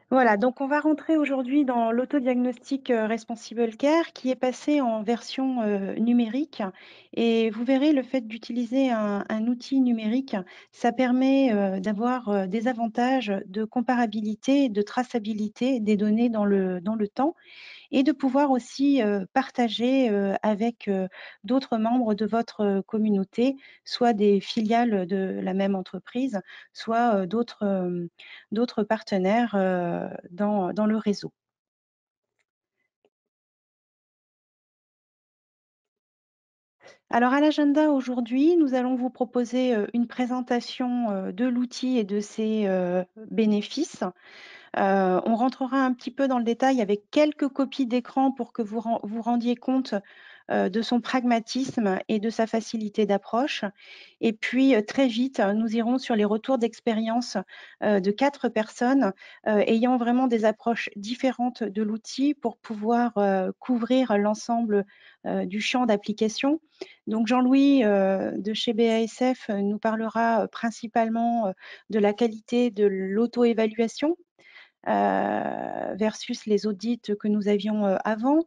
Voilà, donc on va rentrer aujourd'hui dans l'autodiagnostic Responsible Care qui est passé en version numérique. Et vous verrez, le fait d'utiliser un outil numérique, ça permet d'avoir des avantages de comparabilité, de traçabilité des données dans le temps et de pouvoir aussi partager avec d'autres membres de votre communauté, soit des filiales de la même entreprise, soit d'autres partenaires dans le réseau. Alors à l'agenda aujourd'hui, nous allons vous proposer une présentation de l'outil et de ses bénéfices. On rentrera un petit peu dans le détail avec quelques copies d'écran pour que vous rendiez compte de son pragmatisme et de sa facilité d'approche. Et puis très vite, nous irons sur les retours d'expérience de 4 personnes ayant vraiment des approches différentes de l'outil pour pouvoir couvrir l'ensemble du champ d'application. Donc Jean-Louis de chez BASF nous parlera principalement de la qualité de l'auto-évaluation versus les audits que nous avions avant.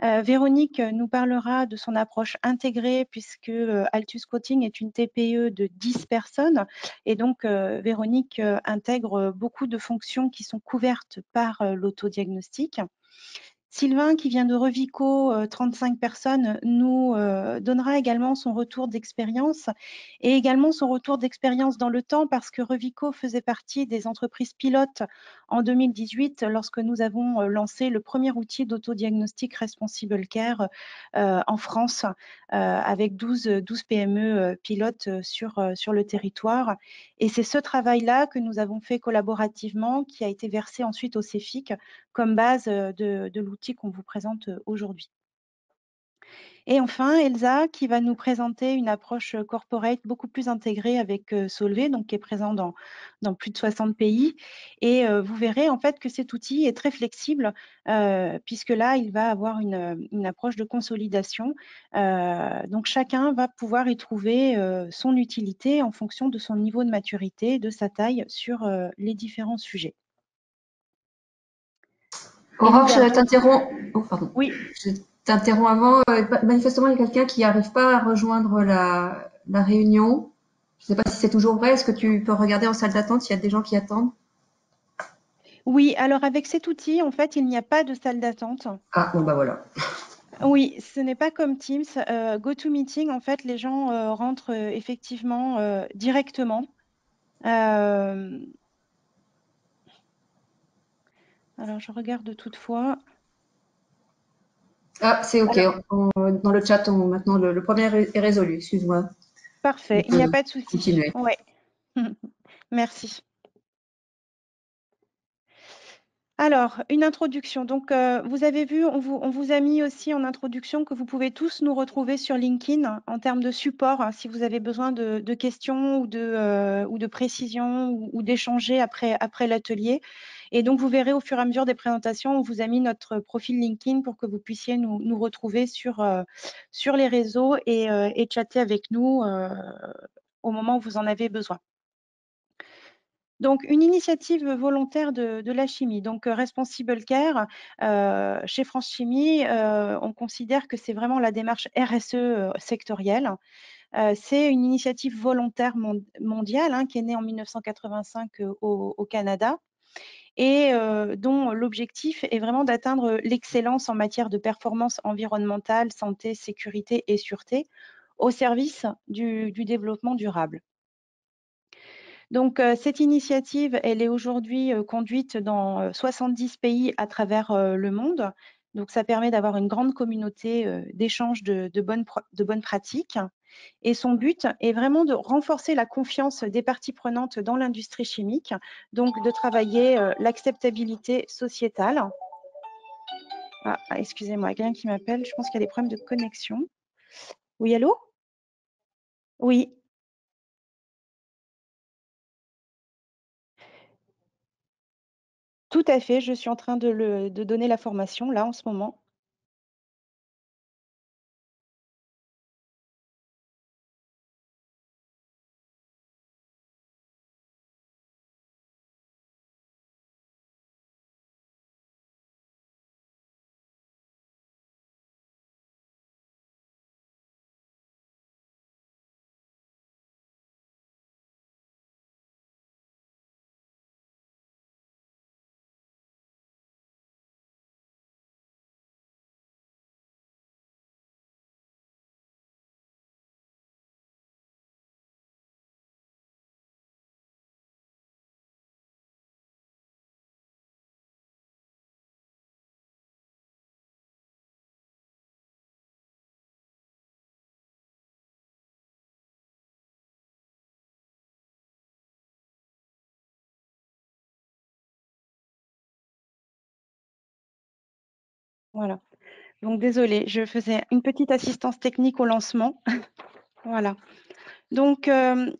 Véronique nous parlera de son approche intégrée puisque Altus Coating est une TPE de 10 personnes et donc Véronique intègre beaucoup de fonctions qui sont couvertes par l'autodiagnostic. Sylvain, qui vient de Revico, 35 personnes, nous donnera également son retour d'expérience et également son retour d'expérience dans le temps parce que Revico faisait partie des entreprises pilotes en 2018 lorsque nous avons lancé le premier outil d'autodiagnostic Responsible Care en France avec 12 PME pilotes sur le territoire. Et c'est ce travail-là que nous avons fait collaborativement qui a été versé ensuite au CEFIC comme base de l'outil qu'on vous présente aujourd'hui. Et enfin, Elsa, qui va nous présenter une approche corporate beaucoup plus intégrée avec Solvay, donc qui est présent dans plus de 60 pays. Et vous verrez en fait que cet outil est très flexible, puisque là, il va avoir une approche de consolidation. Donc chacun va pouvoir y trouver son utilité en fonction de son niveau de maturité, de sa taille sur les différents sujets. Et nous Aurore, je verrons. t'interromps. Oh, pardon. Oui, Je t'interromps avant. Manifestement, il y a quelqu'un qui n'arrive pas à rejoindre la réunion. Je ne sais pas si c'est toujours vrai. Est-ce que tu peux regarder en salle d'attente s'il y a des gens qui attendent? oui, alors avec cet outil, en fait, il n'y a pas de salle d'attente. Ah, bon, bah voilà. Oui, ce n'est pas comme Teams. GoToMeeting, en fait, les gens rentrent effectivement directement. Euh, alors, je regarde toutefois. Ah, c'est OK. Alors, Dans le chat, maintenant, le premier est résolu. Excuse-moi. On parfait, il n'y a peut pas de souci. continuer. Ouais. Merci. Alors, une introduction. Donc, vous avez vu, on vous a mis aussi en introduction que vous pouvez tous nous retrouver sur LinkedIn en termes de support, hein, si vous avez besoin de questions ou de précisions ou d'échanger après l'atelier. Et donc, vous verrez au fur et à mesure des présentations, on vous a mis notre profil LinkedIn pour que vous puissiez nous retrouver sur les réseaux et chatter avec nous au moment où vous en avez besoin. Donc, une initiative volontaire de la chimie. Donc, Responsible Care, chez France Chimie, on considère que c'est vraiment la démarche RSE sectorielle. C'est une initiative volontaire mondiale hein, qui est née en 1985 au Canada et dont l'objectif est vraiment d'atteindre l'excellence en matière de performance environnementale, santé, sécurité et sûreté au service du développement durable. Donc, cette initiative, elle est aujourd'hui conduite dans 70 pays à travers le monde. Donc, ça permet d'avoir une grande communauté d'échanges de bonnes pratiques. Et son but est vraiment de renforcer la confiance des parties prenantes dans l'industrie chimique, donc de travailler l'acceptabilité sociétale. Ah, excusez-moi, quelqu'un qui m'appelle, je pense qu'il y a des problèmes de connexion. Oui, allô? Oui. Tout à fait, je suis en train de donner la formation là en ce moment. Voilà. Donc désolée, je faisais une petite assistance technique au lancement. Voilà. Donc,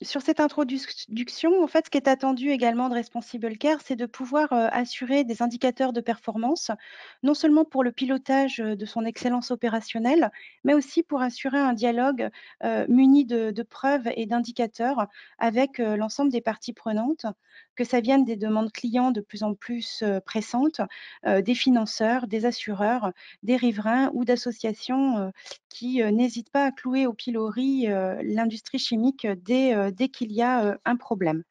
sur cette introduction, en fait, ce qui est attendu également de Responsible Care, c'est de pouvoir, assurer des indicateurs de performance, non seulement pour le pilotage, de son excellence opérationnelle, mais aussi pour assurer un dialogue, muni de preuves et d'indicateurs avec, l'ensemble des parties prenantes, que ça vienne des demandes clients de plus en plus, pressantes, des financeurs, des assureurs, des riverains ou d'associations, qui n'hésitent pas à clouer au pilori l'industrie chimique dès qu'il y a un problème.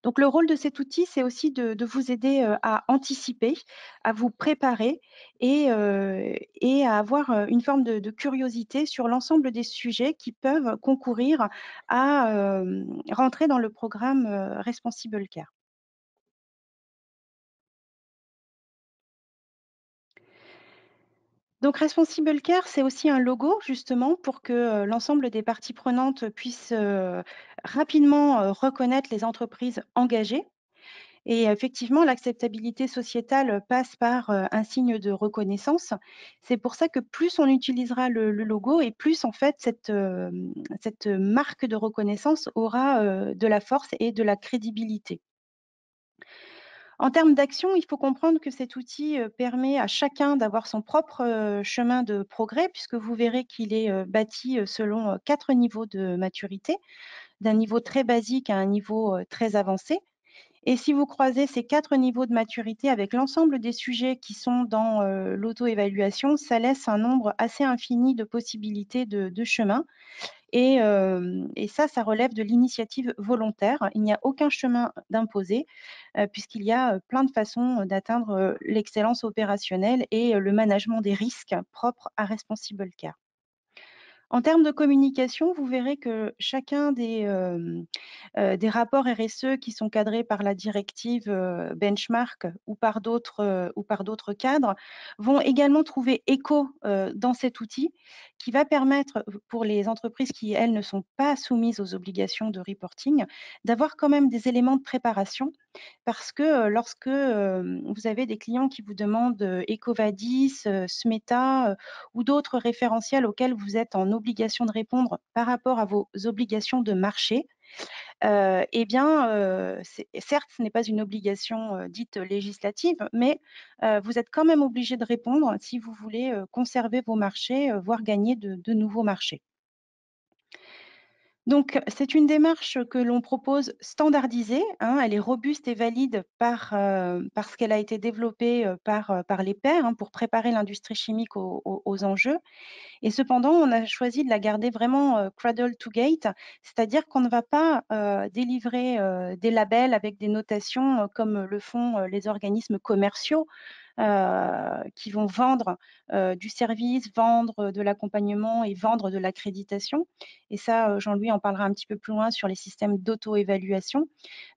Donc le rôle de cet outil, c'est aussi de vous aider à anticiper, à vous préparer et à avoir une forme de curiosité sur l'ensemble des sujets qui peuvent concourir à rentrer dans le programme Responsible Care. Donc Responsible Care, c'est aussi un logo justement pour que, l'ensemble des parties prenantes puissent, rapidement, reconnaître les entreprises engagées et effectivement l'acceptabilité sociétale passe par, un signe de reconnaissance. C'est pour ça que plus on utilisera le logo et plus en fait cette marque de reconnaissance aura, de la force et de la crédibilité. En termes d'action, il faut comprendre que cet outil, permet à chacun d'avoir son propre, chemin de progrès puisque vous verrez qu'il est, bâti, selon, 4 niveaux de maturité, d'un niveau très basique à un niveau, très avancé et si vous croisez ces 4 niveaux de maturité avec l'ensemble des sujets qui sont dans, l'auto-évaluation, ça laisse un nombre assez infini de possibilités de chemins et ça relève de l'initiative volontaire. Il n'y a aucun chemin d'imposer, puisqu'il y a, plein de façons, d'atteindre, l'excellence opérationnelle et le management des risques propres à Responsible Care. En termes de communication, vous verrez que chacun des rapports RSE qui sont cadrés par la directive, benchmark ou par d'autres cadres, vont également trouver écho, dans cet outil qui va permettre, pour les entreprises qui, elles, ne sont pas soumises aux obligations de reporting, d'avoir quand même des éléments de préparation parce que, lorsque, vous avez des clients qui vous demandent, EcoVadis, Smeta, ou d'autres référentiels auxquels vous êtes en obligation de répondre par rapport à vos obligations de marché, et bien, c'est certes, ce n'est pas une obligation, dite législative, mais, vous êtes quand même obligé de répondre si vous voulez, conserver vos marchés, voire gagner de nouveaux marchés. Donc, c'est une démarche que l'on propose standardisée, hein. Elle est robuste et valide parce qu'elle a été développée, par les pairs, hein, pour préparer l'industrie chimique aux enjeux. Et cependant, on a choisi de la garder vraiment, cradle to gate, c'est-à-dire qu'on ne va pas, délivrer, des labels avec des notations, comme le font, les organismes commerciaux, qui vont vendre, du service, vendre de l'accompagnement et vendre de l'accréditation. Et ça, Jean-Louis en parlera un petit peu plus loin sur les systèmes d'auto-évaluation.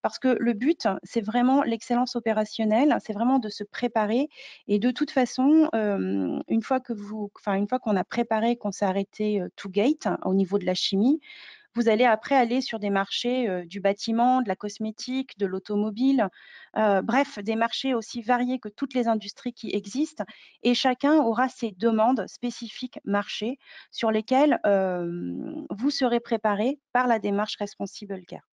Parce que le but, c'est vraiment l'excellence opérationnelle, c'est vraiment de se préparer et de toute façon, une fois qu'on a préparé, qu'on s'est arrêté, to gate, hein, au niveau de la chimie, vous allez après aller sur des marchés, du bâtiment, de la cosmétique, de l'automobile, bref, des marchés aussi variés que toutes les industries qui existent et chacun aura ses demandes spécifiques marchés sur lesquelles, vous serez préparé par la démarche Responsible Care.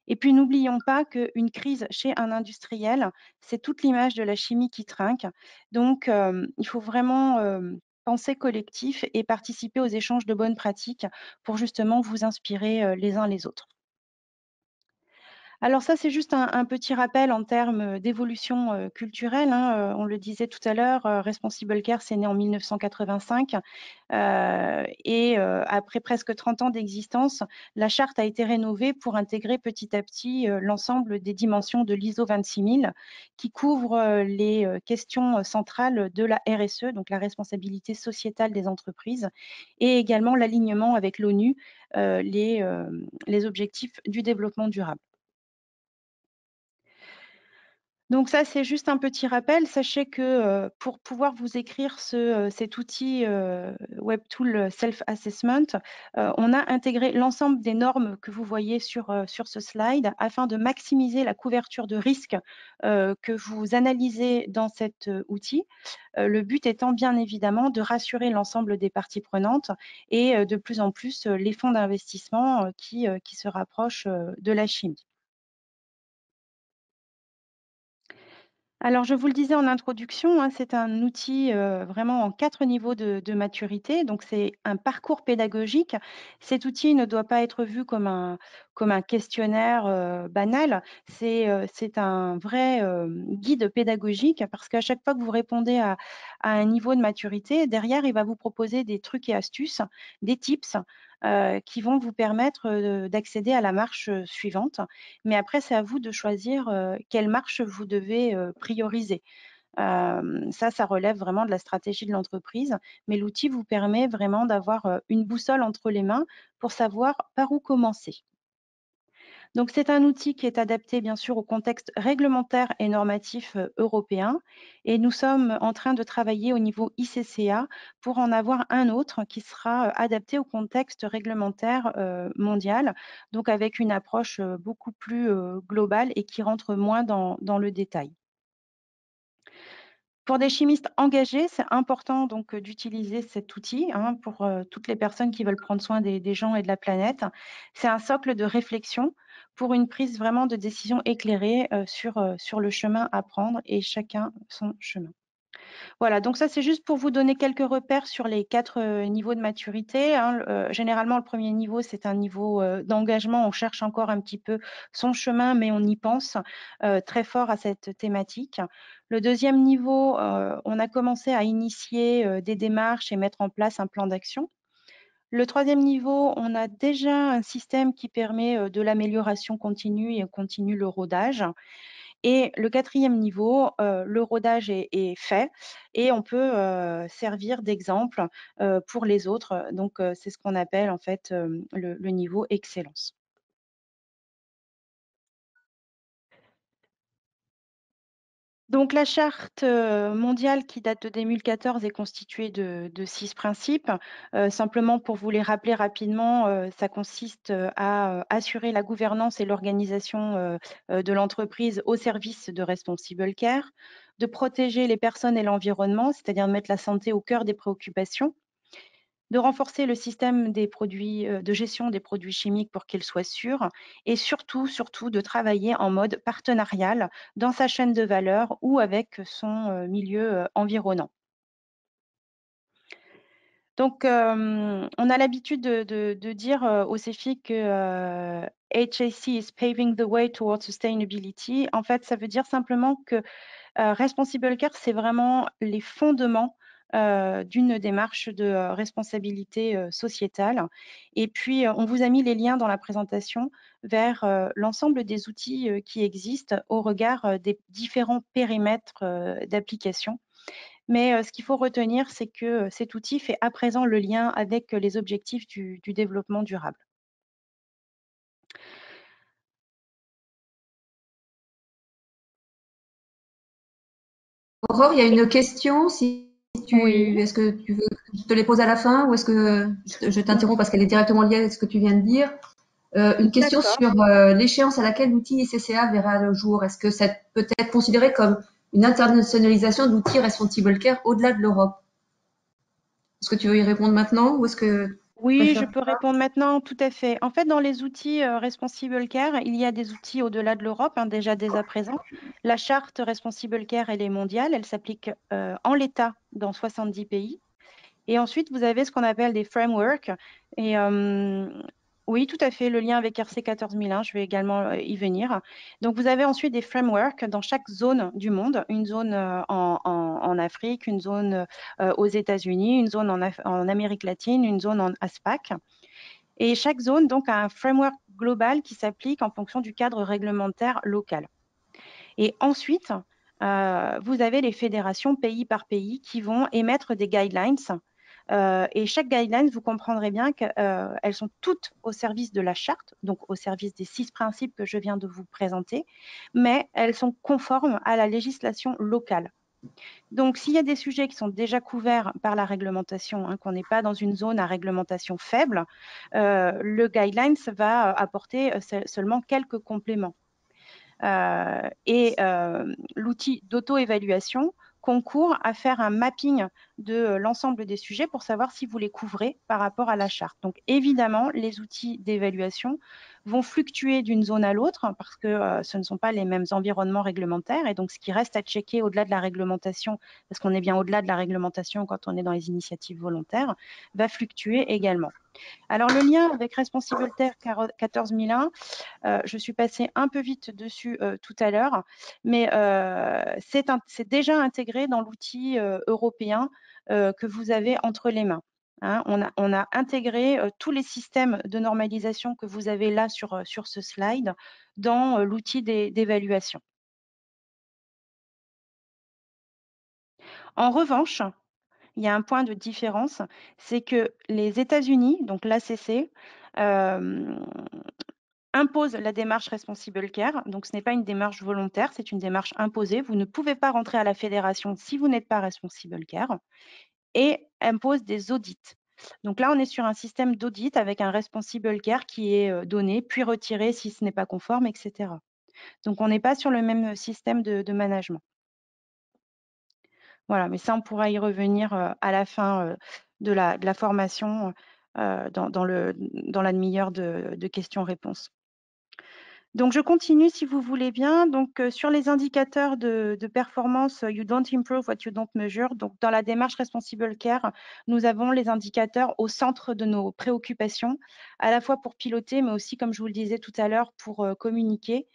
Et puis n'oublions pas qu'une crise chez un industriel, c'est toute l'image de la chimie qui trinque. Donc, il faut vraiment, penser collectif et participer aux échanges de bonnes pratiques pour justement vous inspirer, les uns les autres. Alors ça, c'est juste un petit rappel en termes, d'évolution, culturelle, hein, on le disait tout à l'heure, Responsible Care, c'est né en 1985, après presque 30 ans d'existence, la charte a été rénovée pour intégrer petit à petit, l'ensemble des dimensions de l'ISO 26000 qui couvrent, les, questions, centrales de la RSE, donc la responsabilité sociétale des entreprises et également l'alignement avec l'ONU, les objectifs du développement durable. Donc ça, c'est juste un petit rappel. Sachez que pour pouvoir vous écrire cet outil WebTool Self-Assessment, on a intégré l'ensemble des normes que vous voyez sur ce slide afin de maximiser la couverture de risque que vous analysez dans cet outil. Le but étant bien évidemment de rassurer l'ensemble des parties prenantes et de plus en plus les fonds d'investissement qui se rapprochent de la chimie. Alors, je vous le disais en introduction, hein, c'est un outil vraiment en 4 niveaux de maturité. Donc, c'est un parcours pédagogique. Cet outil ne doit pas être vu comme un questionnaire banal. C'est un vrai guide pédagogique parce qu'à chaque fois que vous répondez à un niveau de maturité, derrière, il va vous proposer des trucs et astuces, des tips qui vont vous permettre d'accéder à la marche suivante. Mais après, c'est à vous de choisir quelle marche vous devez prioriser. Ça relève vraiment de la stratégie de l'entreprise, mais l'outil vous permet vraiment d'avoir une boussole entre les mains pour savoir par où commencer. Donc, c'est un outil qui est adapté, bien sûr, au contexte réglementaire et normatif européen. Et nous sommes en train de travailler au niveau ICCA pour en avoir un autre qui sera adapté au contexte réglementaire mondial, donc avec une approche beaucoup plus globale et qui rentre moins dans le détail. Pour des chimistes engagés, c'est important donc d'utiliser cet outil hein, pour toutes les personnes qui veulent prendre soin des gens et de la planète. C'est un socle de réflexion pour une prise vraiment de décision éclairée sur le chemin à prendre et chacun son chemin. Voilà, donc ça, c'est juste pour vous donner quelques repères sur les 4 niveaux de maturité, hein. Généralement, le premier niveau, c'est un niveau d'engagement. On cherche encore un petit peu son chemin, mais on y pense très fort à cette thématique. Le deuxième niveau, on a commencé à initier des démarches et mettre en place un plan d'action. Le troisième niveau, on a déjà un système qui permet de l'amélioration continue et on continue le rodage. Et le quatrième niveau, le rodage est fait et on peut servir d'exemple pour les autres. Donc, c'est ce qu'on appelle en fait le niveau excellence. Donc, la charte mondiale qui date de 2014 est constituée de 6 principes. Simplement pour vous les rappeler rapidement, ça consiste à assurer la gouvernance et l'organisation de l'entreprise au service de Responsible Care, de protéger les personnes et l'environnement, c'est-à-dire de mettre la santé au cœur des préoccupations, de renforcer le système des produits, de gestion des produits chimiques pour qu'il soit sûr et surtout, surtout de travailler en mode partenarial dans sa chaîne de valeur ou avec son milieu environnant. Donc, on a l'habitude de dire au CEFI que HAC is paving the way towards sustainability. En fait, ça veut dire simplement que Responsible Care, c'est vraiment les fondements d'une démarche de responsabilité sociétale. Et puis, on vous a mis les liens dans la présentation vers l'ensemble des outils qui existent au regard des différents périmètres d'application. Mais ce qu'il faut retenir, c'est que cet outil fait à présent le lien avec les objectifs du développement durable. Aurore, il y a une question. Si Oui, est-ce que tu veux que je te les pose à la fin ou est-ce que je t'interromps parce qu'elle est directement liée à ce que tu viens de dire? Une question d'accord. sur l'échéance à laquelle l'outil ICCA verra le jour. Est-ce que ça peut être considéré comme une internationalisation de l'outil Responsible Care au-delà de l'Europe? Est-ce que tu veux y répondre maintenant ou est-ce que tu Oui, je préfères? peux répondre maintenant, tout à fait. En fait, dans les outils Responsible Care, il y a des outils au-delà de l'Europe, hein, déjà dès à présent. La charte Responsible Care, elle est mondiale, elle s'applique en l'état dans 70 pays. Et ensuite, vous avez ce qu'on appelle des frameworks. Et oui, tout à fait, le lien avec RC 14001, je vais également y venir. Donc, vous avez ensuite des frameworks dans chaque zone du monde, une zone en Afrique, une zone aux États-Unis, une zone en Amérique latine, une zone en ASPAC. Et chaque zone, donc, a un framework global qui s'applique en fonction du cadre réglementaire local. Et ensuite, vous avez les fédérations pays par pays qui vont émettre des guidelines Et chaque guidelines, vous comprendrez bien qu'elles sont toutes au service de la charte, donc au service des 6 principes que je viens de vous présenter, mais elles sont conformes à la législation locale. Donc, s'il y a des sujets qui sont déjà couverts par la réglementation, hein, qu'on n'est pas dans une zone à réglementation faible, le guidelines va apporter seulement quelques compléments. L'outil d'auto-évaluation concourt à faire un mapping de l'ensemble des sujets pour savoir si vous les couvrez par rapport à la charte. Donc, évidemment, les outils d'évaluation vont fluctuer d'une zone à l'autre parce que ce ne sont pas les mêmes environnements réglementaires. Et donc, ce qui reste à checker au-delà de la réglementation, parce qu'on est bien au-delà de la réglementation quand on est dans les initiatives volontaires, va fluctuer également. Alors, le lien avec Responsibleter 14001, je suis passée un peu vite dessus tout à l'heure, mais c'est déjà intégré dans l'outil européen que vous avez entre les mains. Hein. On a intégré tous les systèmes de normalisation que vous avez là sur ce slide dans l'outil d'évaluation. En revanche, il y a un point de différence, c'est que les États-Unis, donc l'ACC, impose la démarche Responsible Care. Donc, ce n'est pas une démarche volontaire, c'est une démarche imposée. Vous ne pouvez pas rentrer à la fédération si vous n'êtes pas Responsible Care et impose des audits. Donc là, on est sur un système d'audit avec un Responsible Care qui est donné, puis retiré si ce n'est pas conforme, etc. Donc, on n'est pas sur le même système de management. Voilà, mais ça, on pourra y revenir à la fin de la formation dans la demi-heure de questions-réponses. Donc, je continue si vous voulez bien. Donc, sur les indicateurs de performance, you don't improve what you don't measure. Donc, dans la démarche Responsible Care, nous avons les indicateurs au centre de nos préoccupations, à la fois pour piloter, mais aussi, comme je vous le disais tout à l'heure, pour communiquer.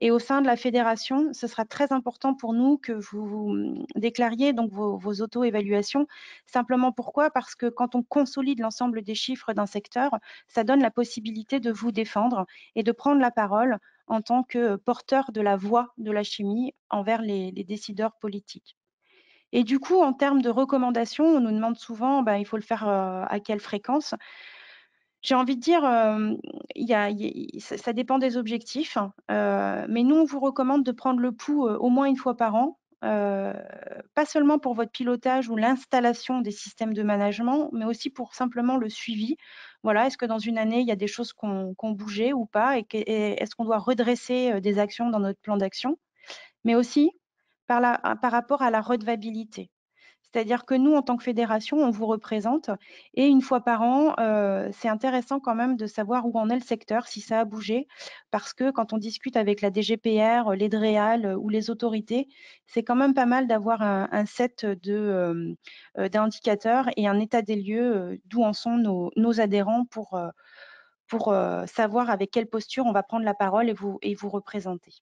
Et au sein de la fédération, ce sera très important pour nous que vous déclariez donc vos auto-évaluations. Simplement pourquoi? Parce que quand on consolide l'ensemble des chiffres d'un secteur, ça donne la possibilité de vous défendre et de prendre la parole en tant que porteur de la voix de la chimie envers les décideurs politiques. Et du coup, en termes de recommandations, on nous demande souvent, il faut le faire à quelle fréquence? J'ai envie de dire, ça dépend des objectifs, mais nous, on vous recommande de prendre le pouls au moins une fois par an, pas seulement pour votre pilotage ou l'installation des systèmes de management, mais aussi pour simplement le suivi. Voilà, est-ce que dans une année, il y a des choses qui ont bougé ou pas et est-ce qu'on doit redresser des actions dans notre plan d'action? Mais aussi par rapport à la redevabilité. C'est-à-dire que nous, en tant que fédération, on vous représente et une fois par an, c'est intéressant quand même de savoir où en est le secteur, si ça a bougé. Parce que quand on discute avec la DGPR, les DREAL ou les autorités, c'est quand même pas mal d'avoir un set d'indicateurs et un état des lieux d'où en sont nos adhérents pour savoir avec quelle posture on va prendre la parole et vous représenter.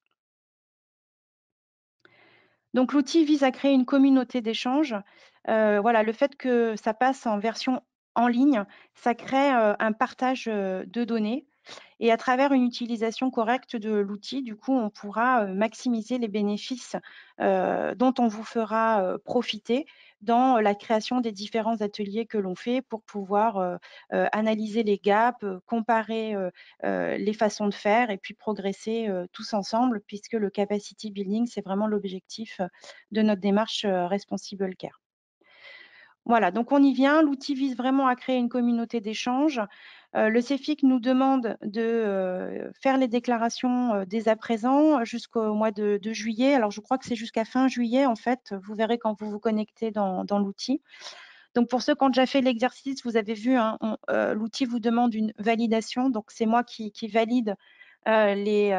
Donc l'outil vise à créer une communauté d'échange. Voilà, le fait que ça passe en version en ligne, ça crée un partage de données. Et à travers une utilisation correcte de l'outil, du coup, on pourra maximiser les bénéfices dont on vous fera profiter dans la création des différents ateliers que l'on fait pour pouvoir analyser les gaps, comparer les façons de faire et puis progresser tous ensemble, puisque le capacity building, c'est vraiment l'objectif de notre démarche Responsible Care. Voilà, donc on y vient. L'outil vise vraiment à créer une communauté d'échange. Le CEFIC nous demande de faire les déclarations dès à présent jusqu'au mois de juillet. Alors, je crois que c'est jusqu'à fin juillet, en fait. Vous verrez quand vous vous connectez dans l'outil. Donc, pour ceux qui ont déjà fait l'exercice, vous avez vu, hein, l'outil vous demande une validation. Donc, c'est moi qui valide les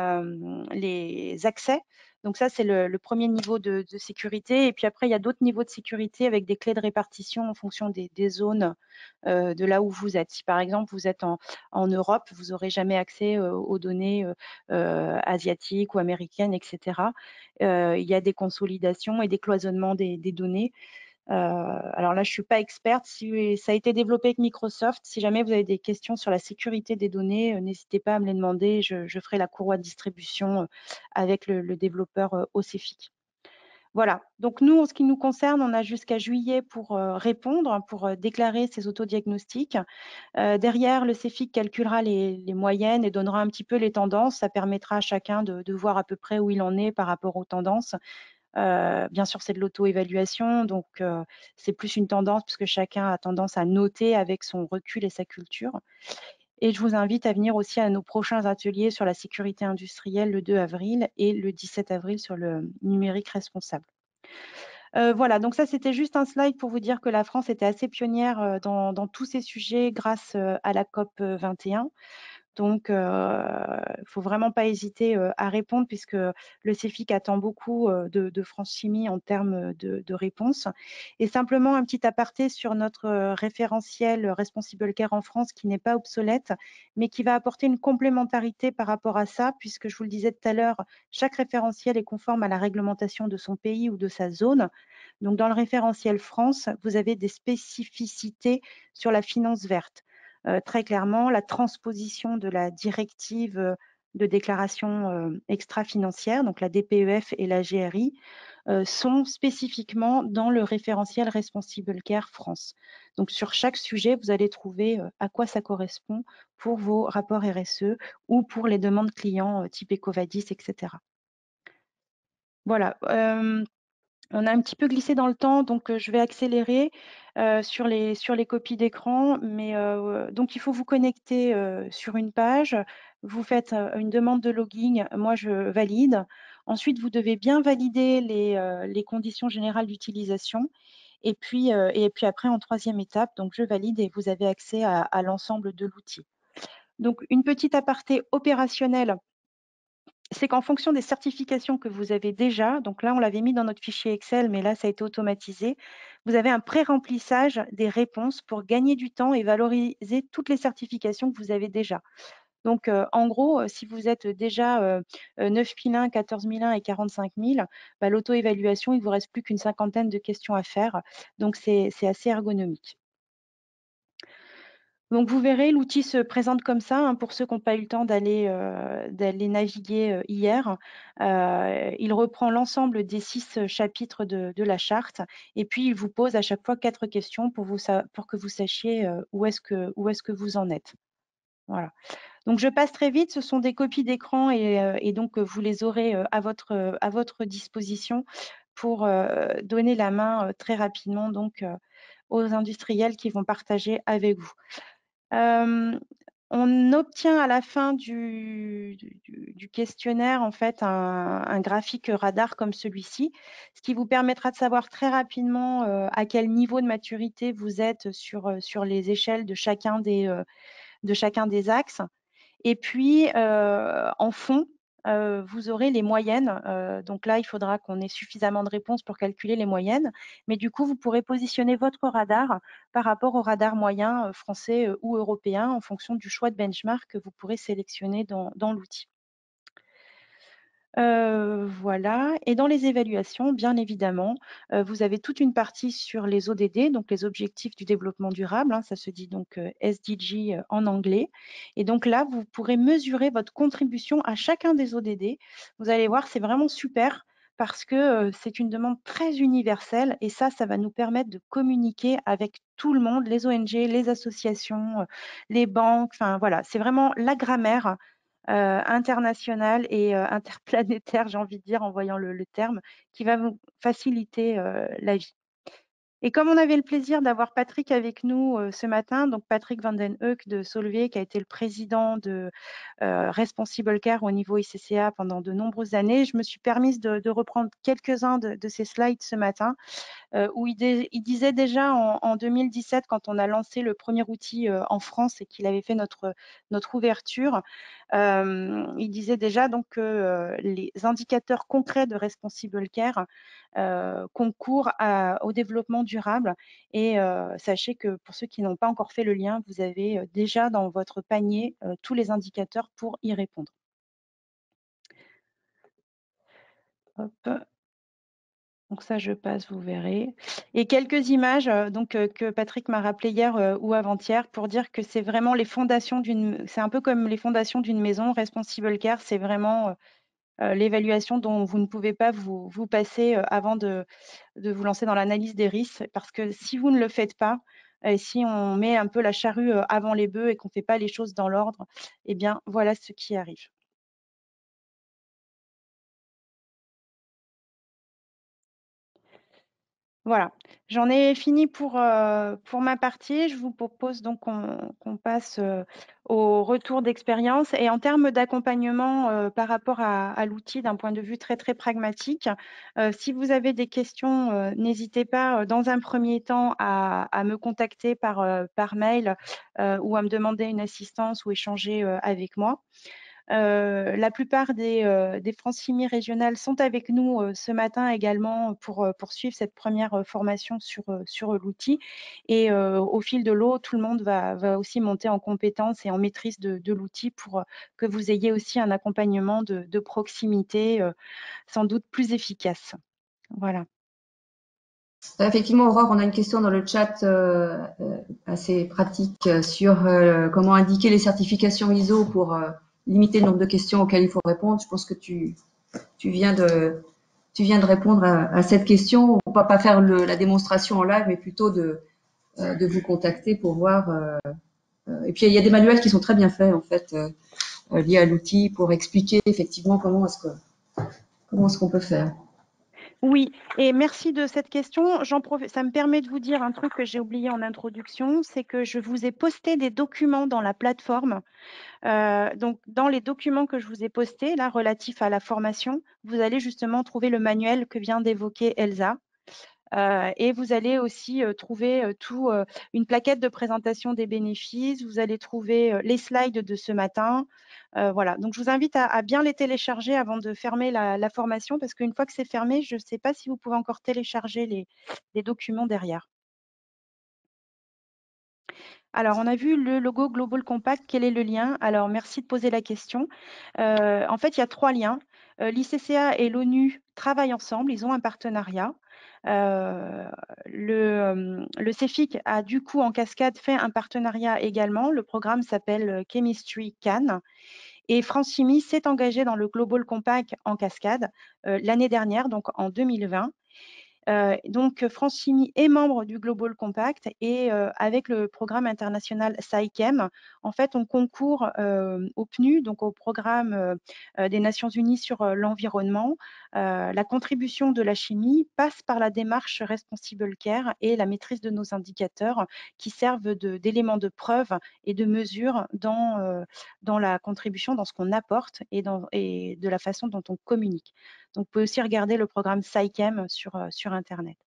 accès. Donc ça, c'est le premier niveau de sécurité. Et puis après, il y a d'autres niveaux de sécurité avec des clés de répartition en fonction des zones de là où vous êtes. Si par exemple, vous êtes en Europe, vous n'aurez jamais accès aux données asiatiques ou américaines, etc. Il y a des consolidations et des cloisonnements des données. Alors là, je ne suis pas experte. Si ça a été développé avec Microsoft, si jamais vous avez des questions sur la sécurité des données, n'hésitez pas à me les demander. Je ferai la courroie de distribution avec le développeur OCEFIC. Voilà. Donc nous, en ce qui nous concerne, on a jusqu'à juillet pour répondre, pour déclarer ces autodiagnostics. Derrière, le CEFIC calculera les moyennes et donnera un petit peu les tendances. Ça permettra à chacun de voir à peu près où il en est par rapport aux tendances. Bien sûr, c'est de l'auto-évaluation, donc c'est plus une tendance puisque chacun a tendance à noter avec son recul et sa culture. Et je vous invite à venir aussi à nos prochains ateliers sur la sécurité industrielle le 2 avril et le 17 avril sur le numérique responsable. Voilà, donc ça, c'était juste un slide pour vous dire que la France était assez pionnière dans tous ces sujets grâce à la COP 21. Donc, il ne faut vraiment pas hésiter à répondre puisque le CEFIC attend beaucoup de France Chimie en termes de réponses. Et simplement un petit aparté sur notre référentiel Responsible Care en France qui n'est pas obsolète, mais qui va apporter une complémentarité par rapport à ça, puisque je vous le disais tout à l'heure, chaque référentiel est conforme à la réglementation de son pays ou de sa zone. Donc, dans le référentiel France, vous avez des spécificités sur la finance verte. Très clairement, la transposition de la directive de déclaration extra-financière, donc la DPEF et la GRI, sont spécifiquement dans le référentiel Responsible Care France. Donc sur chaque sujet, vous allez trouver à quoi ça correspond pour vos rapports RSE ou pour les demandes clients type EcoVadis, etc. Voilà. On a un petit peu glissé dans le temps, donc je vais accélérer sur les copies d'écran. Mais donc, il faut vous connecter sur une page. Vous faites une demande de login. Moi, je valide. Ensuite, vous devez bien valider les conditions générales d'utilisation. Et puis après, en troisième étape, donc je valide et vous avez accès à l'ensemble de l'outil. Donc, une petite aparté opérationnelle, c'est qu'en fonction des certifications que vous avez déjà, donc là, on l'avait mis dans notre fichier Excel, mais là, ça a été automatisé, vous avez un pré-remplissage des réponses pour gagner du temps et valoriser toutes les certifications que vous avez déjà. Donc, en gros, si vous êtes déjà 9001, 14001 et 45000, bah, l'auto-évaluation, il ne vous reste plus qu'une cinquantaine de questions à faire. Donc, c'est assez ergonomique. Donc, vous verrez, l'outil se présente comme ça, hein, pour ceux qui n'ont pas eu le temps d'aller naviguer hier. Il reprend l'ensemble des 6 chapitres de la charte et puis il vous pose à chaque fois 4 questions pour que vous sachiez où est-ce que vous en êtes. Voilà. Donc, je passe très vite. Ce sont des copies d'écran et donc vous les aurez à votre disposition pour donner la main très rapidement donc aux industriels qui vont partager avec vous. On obtient à la fin du questionnaire en fait un graphique radar comme celui-ci, ce qui vous permettra de savoir très rapidement à quel niveau de maturité vous êtes sur les échelles de chacun des axes. Et puis, en fond, vous aurez les moyennes. Donc là, il faudra qu'on ait suffisamment de réponses pour calculer les moyennes. Mais du coup, vous pourrez positionner votre radar par rapport au radar moyen français ou européen en fonction du choix de benchmark que vous pourrez sélectionner dans l'outil. Voilà. Et dans les évaluations, bien évidemment, vous avez toute une partie sur les ODD, donc les objectifs du développement durable, hein, ça se dit donc SDG en anglais. Et donc là, vous pourrez mesurer votre contribution à chacun des ODD. Vous allez voir, c'est vraiment super parce que c'est une demande très universelle et ça va nous permettre de communiquer avec tout le monde, les ONG, les associations, les banques, enfin voilà, c'est vraiment la grammaire international et interplanétaire, j'ai envie de dire, en voyant le terme, qui va vous faciliter la vie. Et comme on avait le plaisir d'avoir Patrick avec nous ce matin, donc Patrick Van den Heuk de Solvay, qui a été le président de Responsible Care au niveau ICCA pendant de nombreuses années, je me suis permise de reprendre quelques-uns de ces slides ce matin où il disait déjà en 2017, quand on a lancé le premier outil en France et qu'il avait fait notre ouverture, il disait déjà donc que les indicateurs concrets de Responsible Care concourent au développement durable. Et sachez que pour ceux qui n'ont pas encore fait le lien, vous avez déjà dans votre panier tous les indicateurs pour y répondre. Hop. Donc ça, je passe, vous verrez. Et quelques images que Patrick m'a rappelé hier ou avant-hier pour dire que c'est vraiment les fondations c'est un peu comme les fondations d'une maison. Responsible Care, c'est vraiment l'évaluation dont vous ne pouvez pas vous passer avant de vous lancer dans l'analyse des risques, parce que si vous ne le faites pas, et si on met un peu la charrue avant les bœufs et qu'on ne fait pas les choses dans l'ordre, eh bien, voilà ce qui arrive. Voilà, j'en ai fini pour ma partie. Je vous propose donc qu'on passe au retour d'expérience. Et en termes d'accompagnement par rapport à l'outil d'un point de vue très, très pragmatique, si vous avez des questions, n'hésitez pas dans un premier temps à me contacter par mail ou à me demander une assistance ou échanger avec moi. La plupart des Francimi régionales sont avec nous ce matin également pour poursuivre cette première formation sur l'outil. Et au fil de l'eau, tout le monde va aussi monter en compétence et en maîtrise de l'outil pour que vous ayez aussi un accompagnement de proximité sans doute plus efficace. Voilà. Effectivement, Aurore, on a une question dans le chat assez pratique sur comment indiquer les certifications ISO pour limiter le nombre de questions auxquelles il faut répondre. Je pense que tu viens de répondre à cette question. On ne va pas faire la démonstration en live, mais plutôt de vous contacter pour voir. Et puis, il y a des manuels qui sont très bien faits, en fait, liés à l'outil pour expliquer effectivement comment est-ce qu'on peut faire. Oui, et merci de cette question. Ça me permet de vous dire un truc que j'ai oublié en introduction, c'est que je vous ai posté des documents dans la plateforme. Donc, dans les documents que je vous ai postés, là, relatifs à la formation, vous allez justement trouver le manuel que vient d'évoquer Elsa. Et vous allez aussi trouver une plaquette de présentation des bénéfices. Vous allez trouver les slides de ce matin. Voilà, donc je vous invite à bien les télécharger avant de fermer la formation, parce qu'une fois que c'est fermé, je ne sais pas si vous pouvez encore télécharger les documents derrière. Alors, on a vu le logo Global Compact. Quel est le lien? Alors, merci de poser la question. En fait, il y a 3 liens. L'ICCA et l'ONU travaillent ensemble, ils ont un partenariat. Le CEFIC a du coup en cascade fait un partenariat également. Le programme s'appelle Chemistry Can. Et France Chimie s'est engagé dans le Global Compact en cascade l'année dernière, donc en 2020. Donc, France Chimie est membre du Global Compact et avec le programme international SAICEM, en fait, on concourt au PNU, donc au programme des Nations Unies sur l'environnement. La contribution de la chimie passe par la démarche Responsible Care et la maîtrise de nos indicateurs qui servent d'éléments de preuve et de mesure dans la contribution, dans ce qu'on apporte et de la façon dont on communique. Donc, vous pouvez aussi regarder le programme SAICEM sur Internet.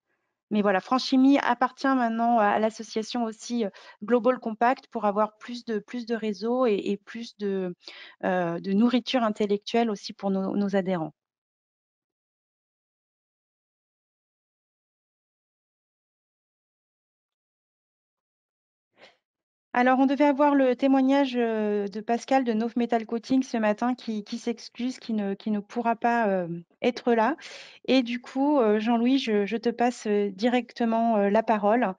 Mais voilà, France Chimie appartient maintenant à l'association aussi Global Compact pour avoir plus de réseaux et plus de nourriture intellectuelle aussi pour nos adhérents. Alors, on devait avoir le témoignage de Pascal de Nov Metal Coating ce matin qui s'excuse, qui ne pourra pas être là. Et du coup, Jean-Louis, je te passe directement la parole.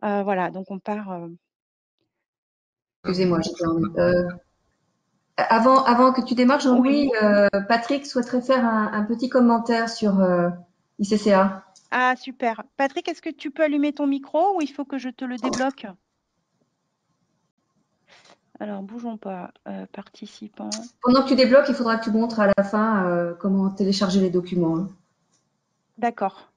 Voilà, donc on part. Excusez-moi, avant que tu démarres, Oui. Jean-Louis, Patrick souhaiterait faire un petit commentaire sur ICCA. Ah, super. Patrick, est-ce que tu peux allumer ton micro ou il faut que je te le débloque? Alors, bougeons pas. Participants. Pendant que tu débloques, il faudra que tu montres à la fin comment télécharger les documents, hein. D'accord.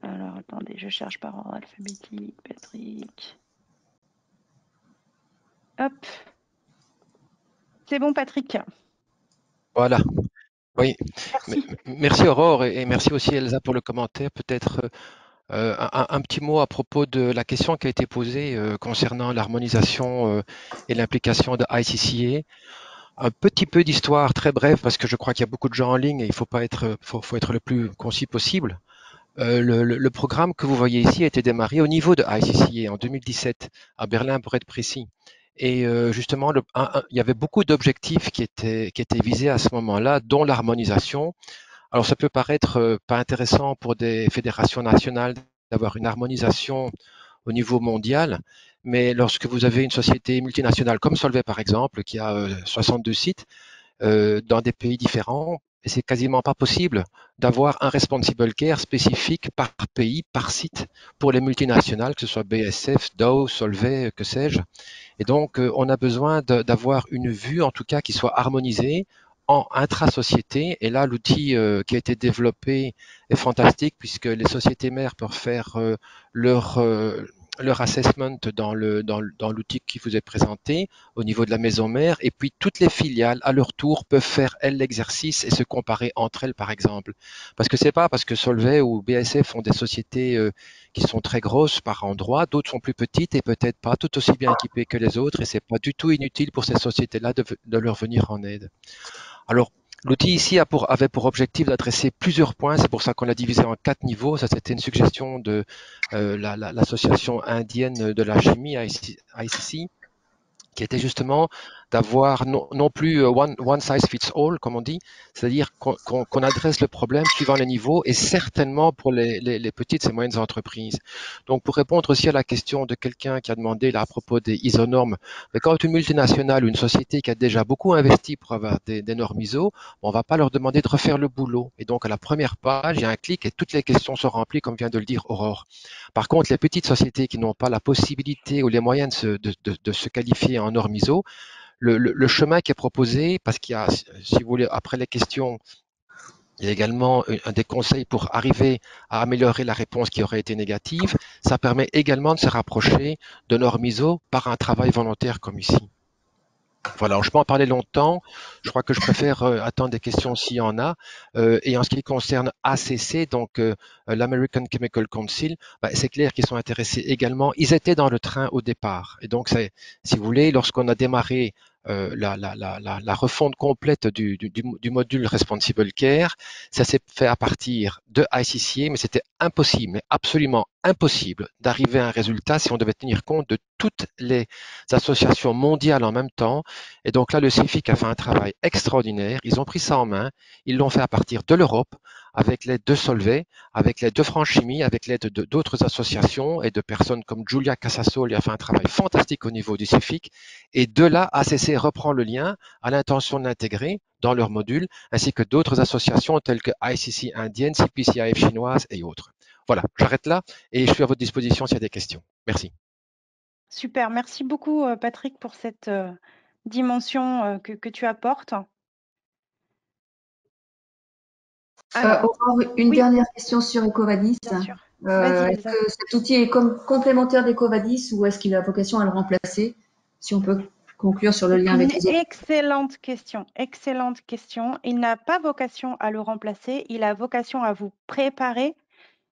Alors, attendez, je cherche par ordre alphabétique. Patrick. Hop. C'est bon, Patrick. Voilà, oui. Merci. Merci Aurore et merci aussi Elsa pour le commentaire. Peut-être un petit mot à propos de la question qui a été posée concernant l'harmonisation et l'implication de ICCA. Un petit peu d'histoire très brève parce que je crois qu'il y a beaucoup de gens en ligne et il faut être le plus concis possible. Le programme que vous voyez ici a été démarré au niveau de ICCA en 2017 à Berlin pour être précis. Et justement, il y avait beaucoup d'objectifs qui étaient visés à ce moment-là, dont l'harmonisation. Alors ça peut paraître pas intéressant pour des fédérations nationales d'avoir une harmonisation au niveau mondial, mais lorsque vous avez une société multinationale comme Solvay par exemple, qui a 62 sites, dans des pays différents. Et c'est quasiment pas possible d'avoir un responsible care spécifique par pays, par site, pour les multinationales, que ce soit BASF, Dow, Solvay, que sais-je. Et donc, on a besoin d'avoir une vue, en tout cas, qui soit harmonisée en intra-société. Et là, l'outil qui a été développé est fantastique puisque les sociétés mères peuvent faire leur, leur assessment dans l'outil qui vous est présenté au niveau de la maison mère. Et puis, toutes les filiales, à leur tour, peuvent faire, elles, l'exercice et se comparer entre elles, par exemple. Parce que c'est pas parce que Solvay ou BASF ont des sociétés qui sont très grosses par endroit, d'autres sont plus petites et peut-être pas tout aussi bien équipées que les autres, et c'est pas du tout inutile pour ces sociétés-là de leur venir en aide. Alors, l'outil ici avait pour objectif d'adresser plusieurs points, c'est pour ça qu'on l'a divisé en 4 niveaux. Ça, c'était une suggestion de l'association indienne de la chimie, ICC, qui était justement d'avoir non plus one size fits all, comme on dit, c'est-à-dire qu'on adresse le problème suivant les niveaux et certainement pour les petites et moyennes entreprises. Donc, pour répondre aussi à la question de quelqu'un qui a demandé là, à propos des ISO normes, mais quand une multinationale ou une société qui a déjà beaucoup investi pour avoir des normes ISO, on va pas leur demander de refaire le boulot. Et donc, à la première page, il y a un clic et toutes les questions sont remplies, comme vient de le dire Aurore. Par contre, les petites sociétés qui n'ont pas la possibilité ou les moyens de se qualifier en normes ISO, le chemin qui est proposé, parce qu'il y a, si vous voulez, après les questions, il y a également des conseils pour arriver à améliorer la réponse qui aurait été négative. Ça permet également de se rapprocher de normes ISO par un travail volontaire comme ici. Voilà, alors je peux en parler longtemps. Je crois que je préfère attendre des questions s'il y en a. Et en ce qui concerne ACC, donc l'American Chemical Council, c'est clair qu'ils sont intéressés également. Ils étaient dans le train au départ. Et donc, si vous voulez, lorsqu'on a démarré la refonte complète du module Responsible Care, ça s'est fait à partir de ICCA, mais c'était impossible, mais absolument impossible d'arriver à un résultat si on devait tenir compte de toutes les associations mondiales en même temps. Et donc là, le CIFIC a fait un travail extraordinaire. Ils ont pris ça en main. Ils l'ont fait à partir de l'Europe, avec l'aide de Solvay, avec l'aide de France Chimie, avec l'aide d'autres associations et de personnes comme Giulia Casassoli a fait un travail fantastique au niveau du CIFIC. Et de là, ACC reprend le lien à l'intention de l'intégrer dans leur module, ainsi que d'autres associations telles que ICC indienne, CPCIF chinoise et autres. Voilà, j'arrête là et je suis à votre disposition s'il y a des questions. Merci. Super, merci beaucoup Patrick pour cette dimension que tu apportes. Alors, Aurore, une oui, dernière question sur EcoVadis. bien sûr. Vas-y, Est-ce Elsa. que cet outil est complémentaire d'EcoVadis ou est-ce qu'il a vocation à le remplacer? Si on peut conclure sur le C'est lien une avec les autres. excellente question, excellente question. Il n'a pas vocation à le remplacer, il a vocation à vous préparer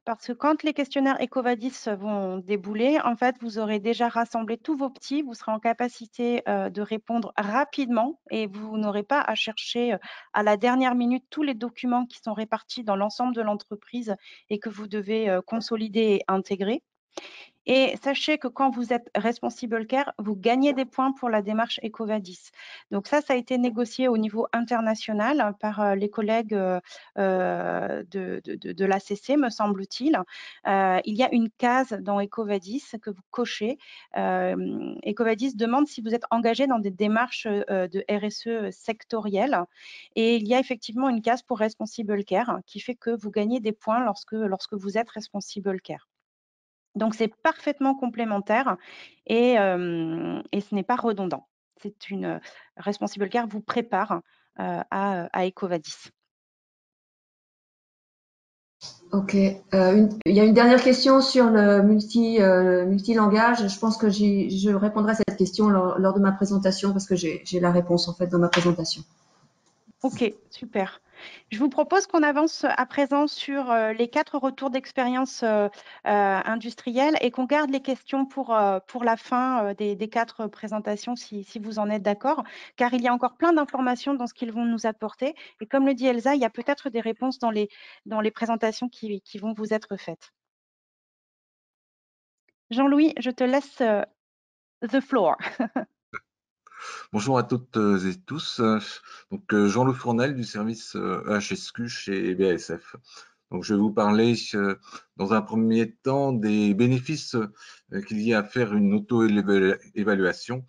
parce que quand les questionnaires EcoVadis vont débouler, en fait, vous aurez déjà rassemblé tous vos petits, vous serez en capacité de répondre rapidement et vous n'aurez pas à chercher à la dernière minute tous les documents qui sont répartis dans l'ensemble de l'entreprise et que vous devez consolider et intégrer. Et sachez que quand vous êtes Responsible Care, vous gagnez des points pour la démarche EcoVadis. Donc ça a été négocié au niveau international par les collègues de l'ACC, me semble-t-il. Il y a une case dans EcoVadis que vous cochez. EcoVadis demande si vous êtes engagé dans des démarches de RSE sectorielles. Et il y a effectivement une case pour Responsible Care qui fait que vous gagnez des points lorsque vous êtes Responsible Care. Donc, c'est parfaitement complémentaire et ce n'est pas redondant. C'est une Responsible Care vous prépare à EcoVadis. Ok. Il y a une dernière question sur le multilangage. Je pense que je répondrai à cette question lors de ma présentation parce que j'ai la réponse en fait dans ma présentation. Ok, super. Je vous propose qu'on avance à présent sur les 4 retours d'expérience industrielle et qu'on garde les questions pour la fin des 4 présentations, si vous en êtes d'accord, car il y a encore plein d'informations dans ce qu'ils vont nous apporter. Et comme le dit Elsa, il y a peut-être des réponses dans les présentations qui vont vous être faites. Jean-Louis, je te laisse the floor. Bonjour à toutes et tous. Donc Jean-Louis Fournel du service HSQ chez BASF. Donc je vais vous parler dans un premier temps des bénéfices qu'il y a à faire une auto-évaluation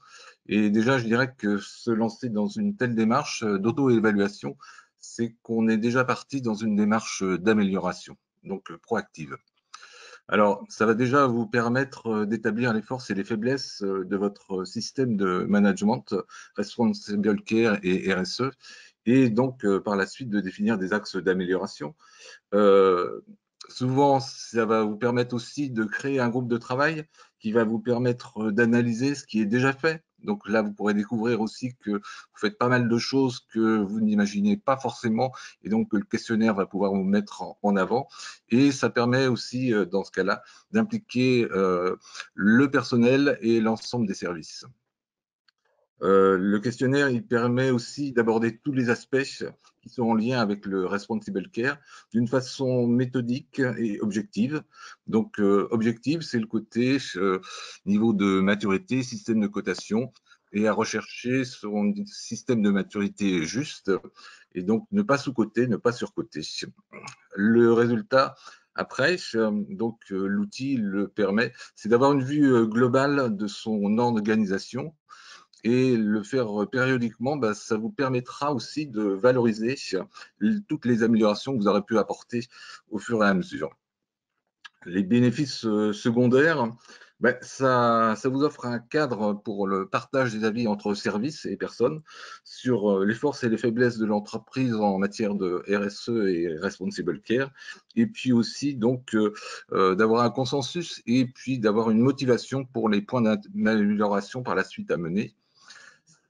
Et déjà, je dirais que se lancer dans une telle démarche d'auto-évaluation, c'est qu'on est déjà parti dans une démarche d'amélioration, donc proactive. Alors, ça va déjà vous permettre d'établir les forces et les faiblesses de votre système de management, Responsible Care et RSE, et donc par la suite de définir des axes d'amélioration. Souvent, ça va vous permettre aussi de créer un groupe de travail qui va vous permettre d'analyser ce qui est déjà fait. Donc là, vous pourrez découvrir aussi que vous faites pas mal de choses que vous n'imaginez pas forcément et donc que le questionnaire va pouvoir vous mettre en avant. Et ça permet aussi, dans ce cas-là, d'impliquer le personnel et l'ensemble des services. Le questionnaire, il permet aussi d'aborder tous les aspects qui sont en lien avec le responsible care d'une façon méthodique et objective. Donc, objective, c'est le côté niveau de maturité, système de cotation, et à rechercher son système de maturité juste, et donc ne pas sous-coter, ne pas surcoter. Le résultat, après, donc l'outil le permet, c'est d'avoir une vue globale de son organisation et le faire périodiquement, bah, ça vous permettra aussi de valoriser toutes les améliorations que vous aurez pu apporter au fur et à mesure. Les bénéfices secondaires, bah, ça vous offre un cadre pour le partage des avis entre services et personnes sur les forces et les faiblesses de l'entreprise en matière de RSE et Responsible Care, et puis aussi donc d'avoir un consensus et puis d'avoir une motivation pour les points d'amélioration par la suite à mener.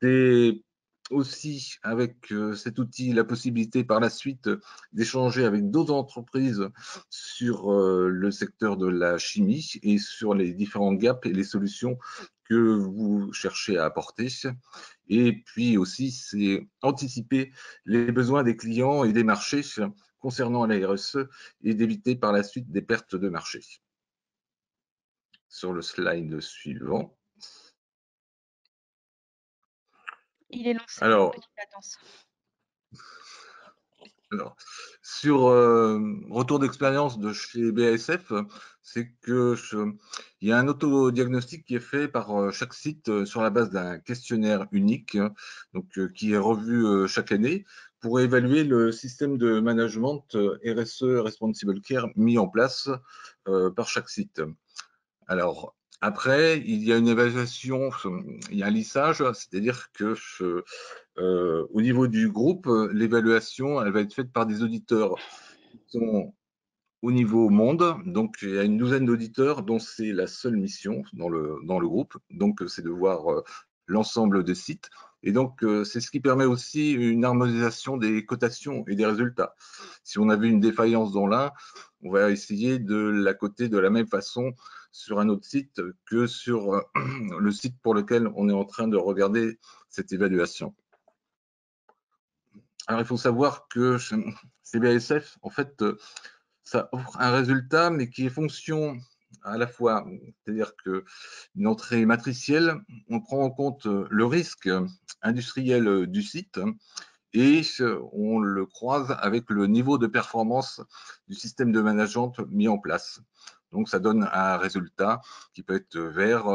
C'est aussi avec cet outil la possibilité par la suite d'échanger avec d'autres entreprises sur le secteur de la chimie et sur les différents gaps et les solutions que vous cherchez à apporter. Et puis aussi, c'est anticiper les besoins des clients et des marchés concernant la RSE et d'éviter par la suite des pertes de marché. Sur le slide suivant. Il est lancé, Alors, petite latence. Alors, sur retour d'expérience de chez BASF, c'est que il y a un autodiagnostic qui est fait par chaque site sur la base d'un questionnaire unique, donc qui est revu chaque année pour évaluer le système de management RSE, Responsible Care, mis en place par chaque site. Alors, après, il y a une évaluation, il y a un lissage, c'est-à-dire que au niveau du groupe, l'évaluation, elle va être faite par des auditeurs qui sont au niveau monde. Donc, il y a une douzaine d'auditeurs dont c'est la seule mission dans le groupe. Donc, c'est de voir l'ensemble des sites. Et donc, c'est ce qui permet aussi une harmonisation des cotations et des résultats. Si on avait une défaillance dans l'un, on va essayer de la coter de la même façon sur un autre site que sur le site pour lequel on est en train de regarder cette évaluation. Alors, il faut savoir que CBASF, en fait, ça offre un résultat, mais qui est fonction à la fois, c'est-à-dire qu'une entrée matricielle, on prend en compte le risque industriel du site et on le croise avec le niveau de performance du système de management mis en place. Donc, ça donne un résultat qui peut être vert,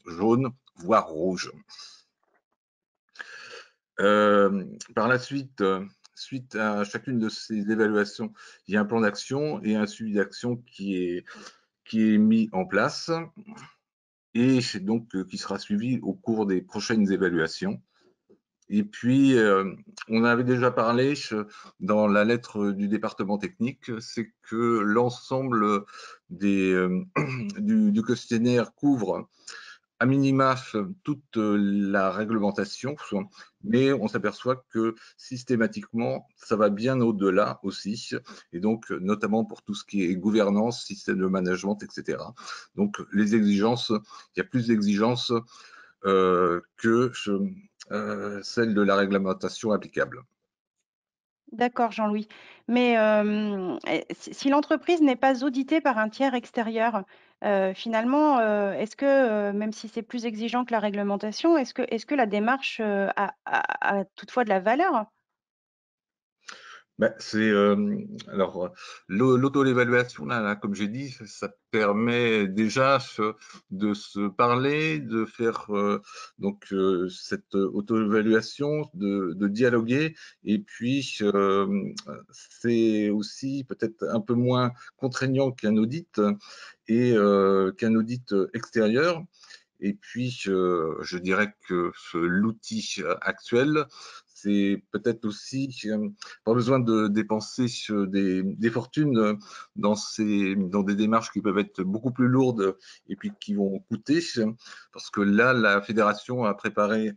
jaune, voire rouge. Par la suite, suite à chacune de ces évaluations, il y a un plan d'action et un suivi d'action qui est mis en place et donc qui sera suivi au cours des prochaines évaluations. Et puis, on avait déjà parlé dans la lettre du département technique, c'est que l'ensemble du questionnaire couvre à minima toute la réglementation, mais on s'aperçoit que systématiquement, ça va bien au-delà aussi, et donc notamment pour tout ce qui est gouvernance, système de management, etc. Donc les exigences, il y a plus d'exigences que celles de la réglementation applicable. D'accord, Jean-Louis. Mais si l'entreprise n'est pas auditée par un tiers extérieur, finalement, est-ce que, même si c'est plus exigeant que la réglementation, est-ce que la démarche a toutefois de la valeur? Alors l'auto-évaluation là, comme j'ai dit, ça permet déjà de se parler, de faire cette auto-évaluation, de dialoguer, et puis c'est aussi peut-être un peu moins contraignant qu'un audit et qu'un audit extérieur. Et puis, je dirais que l'outil actuel, c'est peut-être aussi pas besoin de dépenser des fortunes dans des démarches qui peuvent être beaucoup plus lourdes et puis qui vont coûter, parce que là, la fédération a préparé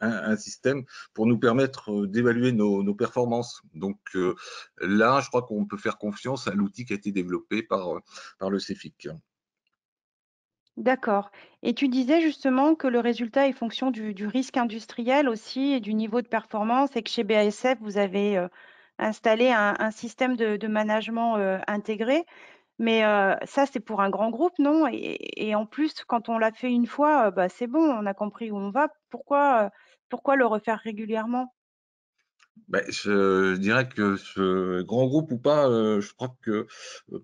un système pour nous permettre d'évaluer nos performances. Donc là, je crois qu'on peut faire confiance à l'outil qui a été développé par le CEFIC. D'accord. Et tu disais justement que le résultat est fonction du risque industriel aussi et du niveau de performance, et que chez BASF, vous avez installé un système de management intégré. Mais ça, c'est pour un grand groupe, non? Et en plus, quand on l'a fait une fois, bah, c'est bon, on a compris où on va. Pourquoi le refaire régulièrement? Je dirais que ce grand groupe ou pas, je crois que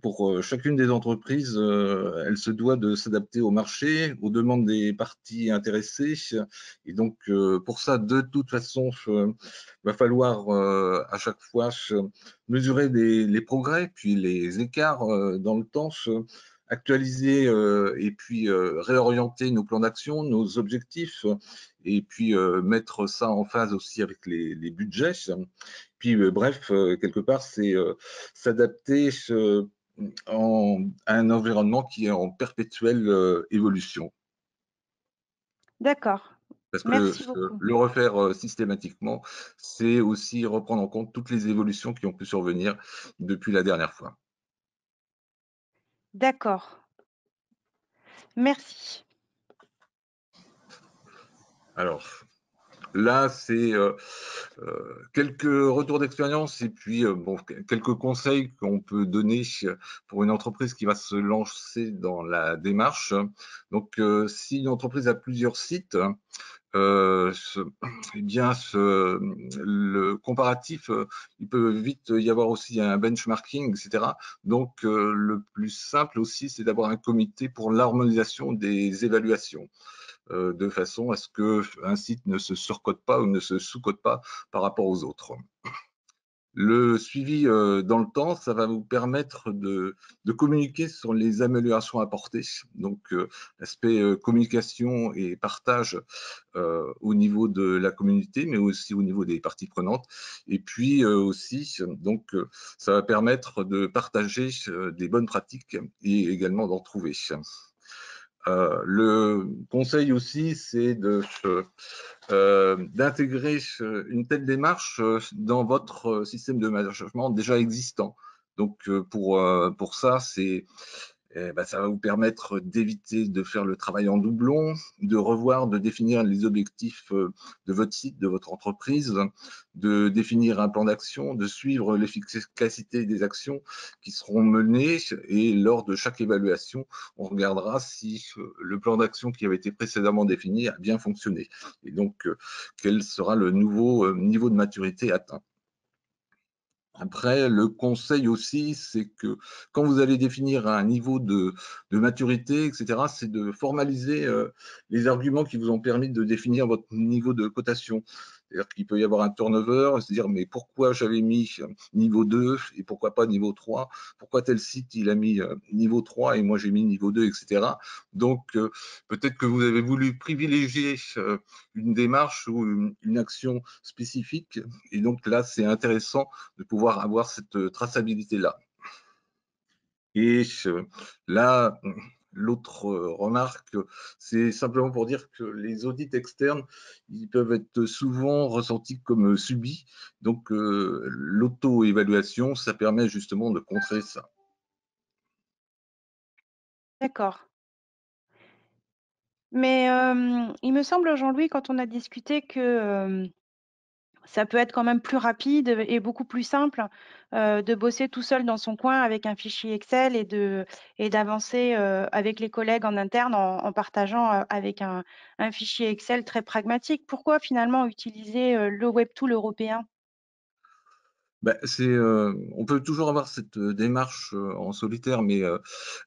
pour chacune des entreprises, elle se doit de s'adapter au marché, aux demandes des parties intéressées. Et donc, pour ça, de toute façon, va falloir à chaque fois mesurer les progrès, puis les écarts dans le temps, actualiser et puis réorienter nos plans d'action, nos objectifs, et puis mettre ça en phase aussi avec les budgets. Puis bref, quelque part, c'est s'adapter à un environnement qui est en perpétuelle évolution. D'accord. Parce que Merci beaucoup. le refaire systématiquement, c'est aussi reprendre en compte toutes les évolutions qui ont pu survenir depuis la dernière fois. D'accord. Merci. Alors, là, c'est quelques retours d'expérience et puis bon, quelques conseils qu'on peut donner pour une entreprise qui va se lancer dans la démarche. Donc, si une entreprise a plusieurs sites, eh bien, le comparatif, il peut vite y avoir aussi un benchmarking, etc. Donc, le plus simple aussi, c'est d'avoir un comité pour l'harmonisation des évaluations, de façon à ce qu'un site ne se surcote pas ou ne se sous-cote pas par rapport aux autres. Le suivi dans le temps, ça va vous permettre de communiquer sur les améliorations apportées. Donc, l'aspect communication et partage au niveau de la communauté, mais aussi au niveau des parties prenantes. Et puis aussi, donc, ça va permettre de partager des bonnes pratiques et également d'en trouver. Le conseil aussi, c'est d'intégrer une telle démarche dans votre système de management déjà existant. Donc, pour ça, ça va vous permettre d'éviter de faire le travail en doublon, de revoir, de définir les objectifs de votre site, de votre entreprise, de définir un plan d'action, de suivre l'efficacité des actions qui seront menées, et lors de chaque évaluation, on regardera si le plan d'action qui avait été précédemment défini a bien fonctionné, et donc quel sera le nouveau niveau de maturité atteint. Après, le conseil aussi, c'est que quand vous allez définir un niveau de maturité, etc., c'est de formaliser les arguments qui vous ont permis de définir votre niveau de cotation. C'est-à-dire qu'il peut y avoir un turnover, se dire mais pourquoi j'avais mis niveau 2 et pourquoi pas niveau 3? Pourquoi tel site il a mis niveau 3 et moi j'ai mis niveau 2, etc. Donc peut-être que vous avez voulu privilégier une démarche ou une action spécifique, et donc là c'est intéressant de pouvoir avoir cette traçabilité-là. Et là, l'autre remarque, c'est simplement pour dire que les audits externes, ils peuvent être souvent ressentis comme subis. Donc, l'auto-évaluation, ça permet justement de contrer ça. D'accord. Mais il me semble, Jean-Louis, quand on a discuté que ça peut être quand même plus rapide et beaucoup plus simple de bosser tout seul dans son coin avec un fichier Excel et d'avancer avec les collègues en interne en partageant avec un fichier Excel très pragmatique. Pourquoi finalement utiliser le WebTool européen? On peut toujours avoir cette démarche en solitaire, mais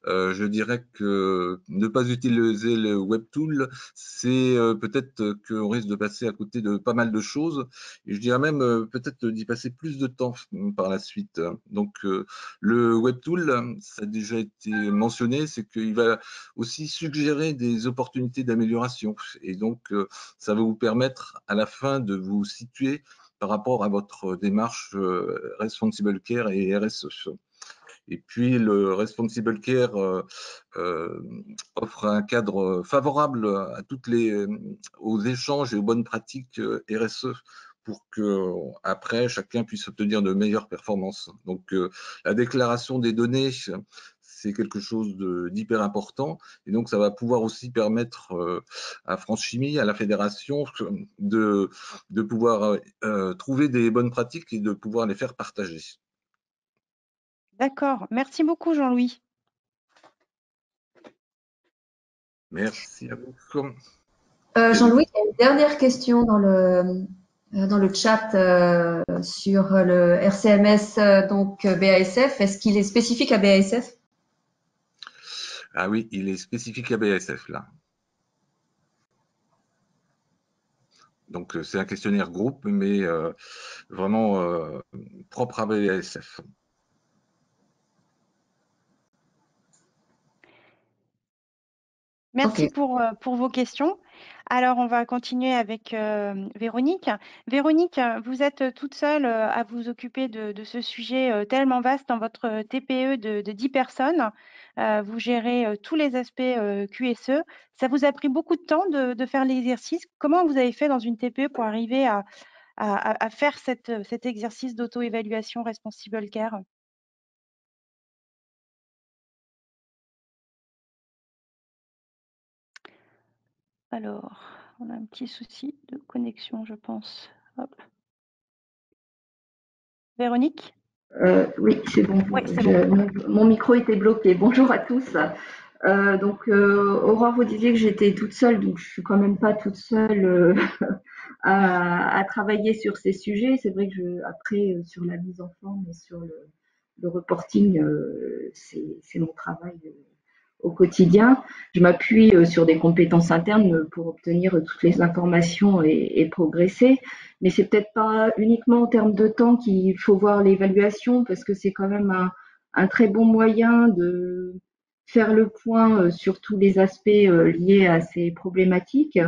je dirais que ne pas utiliser le web tool, c'est peut-être qu'on risque de passer à côté de pas mal de choses, et je dirais même peut-être d'y passer plus de temps par la suite. Donc le web tool, ça a déjà été mentionné, c'est qu'il va aussi suggérer des opportunités d'amélioration, et donc ça va vous permettre à la fin de vous situer par rapport à votre démarche Responsible Care et RSE. Et puis, le Responsible Care offre un cadre favorable à aux échanges et aux bonnes pratiques RSE pour que après chacun puisse obtenir de meilleures performances. Donc, la déclaration des données, c'est quelque chose d'hyper important, et donc ça va pouvoir aussi permettre à France Chimie, à la fédération, de pouvoir trouver des bonnes pratiques et de pouvoir les faire partager. D'accord. Merci beaucoup, Jean-Louis. Merci à vous. Jean-Louis, il y a une dernière question dans le chat sur le RCMS, donc BASF. Est-ce qu'il est spécifique à BASF? Ah oui, il est spécifique à BASF là. Donc c'est un questionnaire groupe, mais vraiment propre à BASF. Merci Ok. pour vos questions. Alors, on va continuer avec Véronique. Véronique, vous êtes toute seule à vous occuper de ce sujet tellement vaste dans votre TPE de 10 personnes. Vous gérez tous les aspects QSE. Ça vous a pris beaucoup de temps de faire l'exercice. Comment vous avez fait dans une TPE pour arriver à faire cet exercice d'auto-évaluation Responsible Care? Alors, on a un petit souci de connexion, je pense. Hop. Véronique? Oui, c'est bon. Oui, c'est bon. Mon micro était bloqué. Bonjour à tous. Aurore, vous disiez que j'étais toute seule, donc je suis quand même pas toute seule à travailler sur ces sujets. C'est vrai que après, sur la mise en forme et sur le reporting, c'est mon travail au quotidien. Je m'appuie sur des compétences internes pour obtenir toutes les informations et progresser. Mais c'est peut-être pas uniquement en termes de temps qu'il faut voir l'évaluation, parce que c'est quand même un très bon moyen de faire le point sur tous les aspects liés à ces problématiques.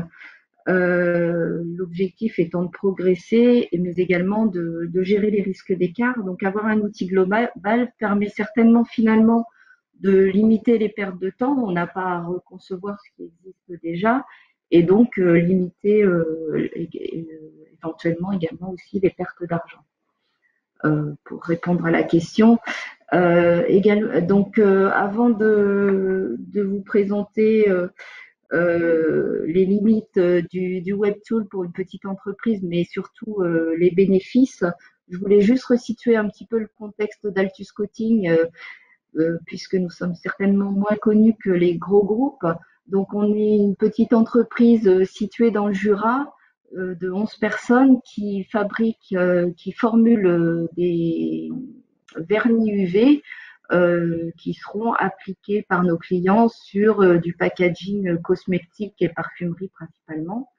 L'objectif étant de progresser, mais également de gérer les risques d'écart. Donc avoir un outil global permet certainement finalement de limiter les pertes de temps. On n'a pas à reconcevoir ce qui existe déjà, et donc limiter éventuellement également aussi les pertes d'argent. Pour répondre à la question. Avant de vous présenter les limites du web tool pour une petite entreprise, mais surtout les bénéfices, je voulais juste resituer un petit peu le contexte d'Altus Coating, puisque nous sommes certainement moins connus que les gros groupes. Donc on est une petite entreprise située dans le Jura de 11 personnes qui formulent des vernis UV qui seront appliqués par nos clients sur du packaging cosmétique et parfumerie principalement.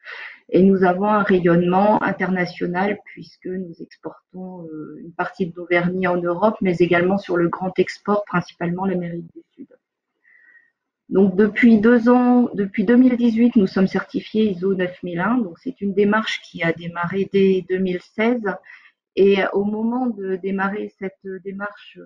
Et nous avons un rayonnement international puisque nous exportons une partie de nos vernis en Europe, mais également sur le grand export, principalement l'Amérique du Sud. Donc depuis 2 ans, depuis 2018, nous sommes certifiés ISO 9001. Donc c'est une démarche qui a démarré dès 2016. Et au moment de démarrer cette démarche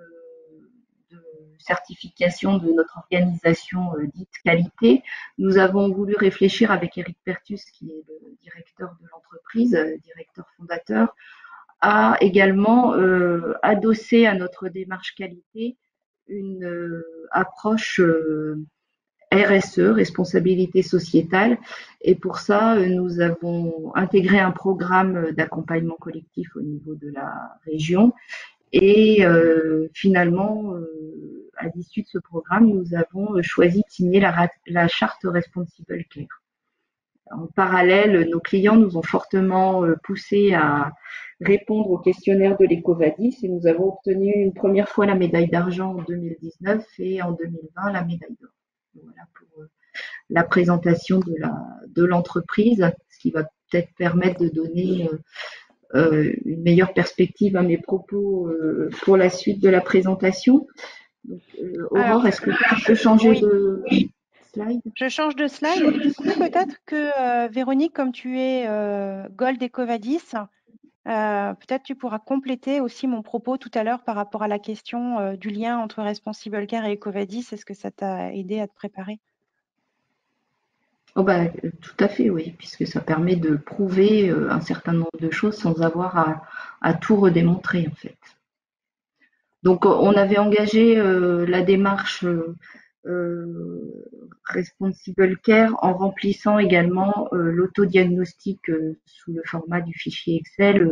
de certification de notre organisation dite qualité, nous avons voulu réfléchir avec Eric Pertus, qui est le directeur de l'entreprise, directeur fondateur, à également adosser à notre démarche qualité une approche RSE, responsabilité sociétale. Et pour ça, nous avons intégré un programme d'accompagnement collectif au niveau de la région. Et finalement, à l'issue de ce programme, nous avons choisi de signer la charte Responsible Care. En parallèle, nos clients nous ont fortement poussé à répondre au questionnaire de l'EcoVadis et nous avons obtenu une première fois la médaille d'argent en 2019 et en 2020 la médaille d'or. Voilà pour la présentation de l'entreprise, ce qui va peut-être permettre de donner une meilleure perspective à mes propos pour la suite de la présentation. Donc, Aurore, est-ce que tu peux changer de slide? Je change de slide. Du coup, peut-être que Véronique, comme tu es Gold EcoVadis, peut-être tu pourras compléter aussi mon propos tout à l'heure par rapport à la question du lien entre Responsible Care et EcoVadis. Est-ce que ça t'a aidé à te préparer? Oh bah, tout à fait, oui, puisque ça permet de prouver un certain nombre de choses sans avoir à tout redémontrer, en fait. Donc, on avait engagé la démarche Responsible Care en remplissant également l'autodiagnostic sous le format du fichier Excel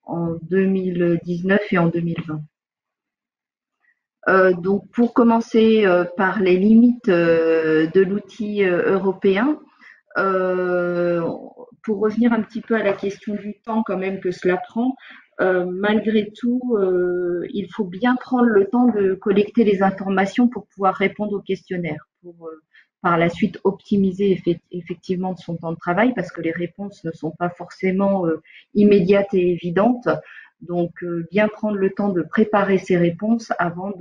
en 2019 et en 2020. Donc, pour commencer par les limites de l'outil européen, pour revenir un petit peu à la question du temps quand même que cela prend, malgré tout, il faut bien prendre le temps de collecter les informations pour pouvoir répondre au questionnaire, pour par la suite optimiser effectivement son temps de travail parce que les réponses ne sont pas forcément immédiates et évidentes. Donc, bien prendre le temps de préparer ces réponses avant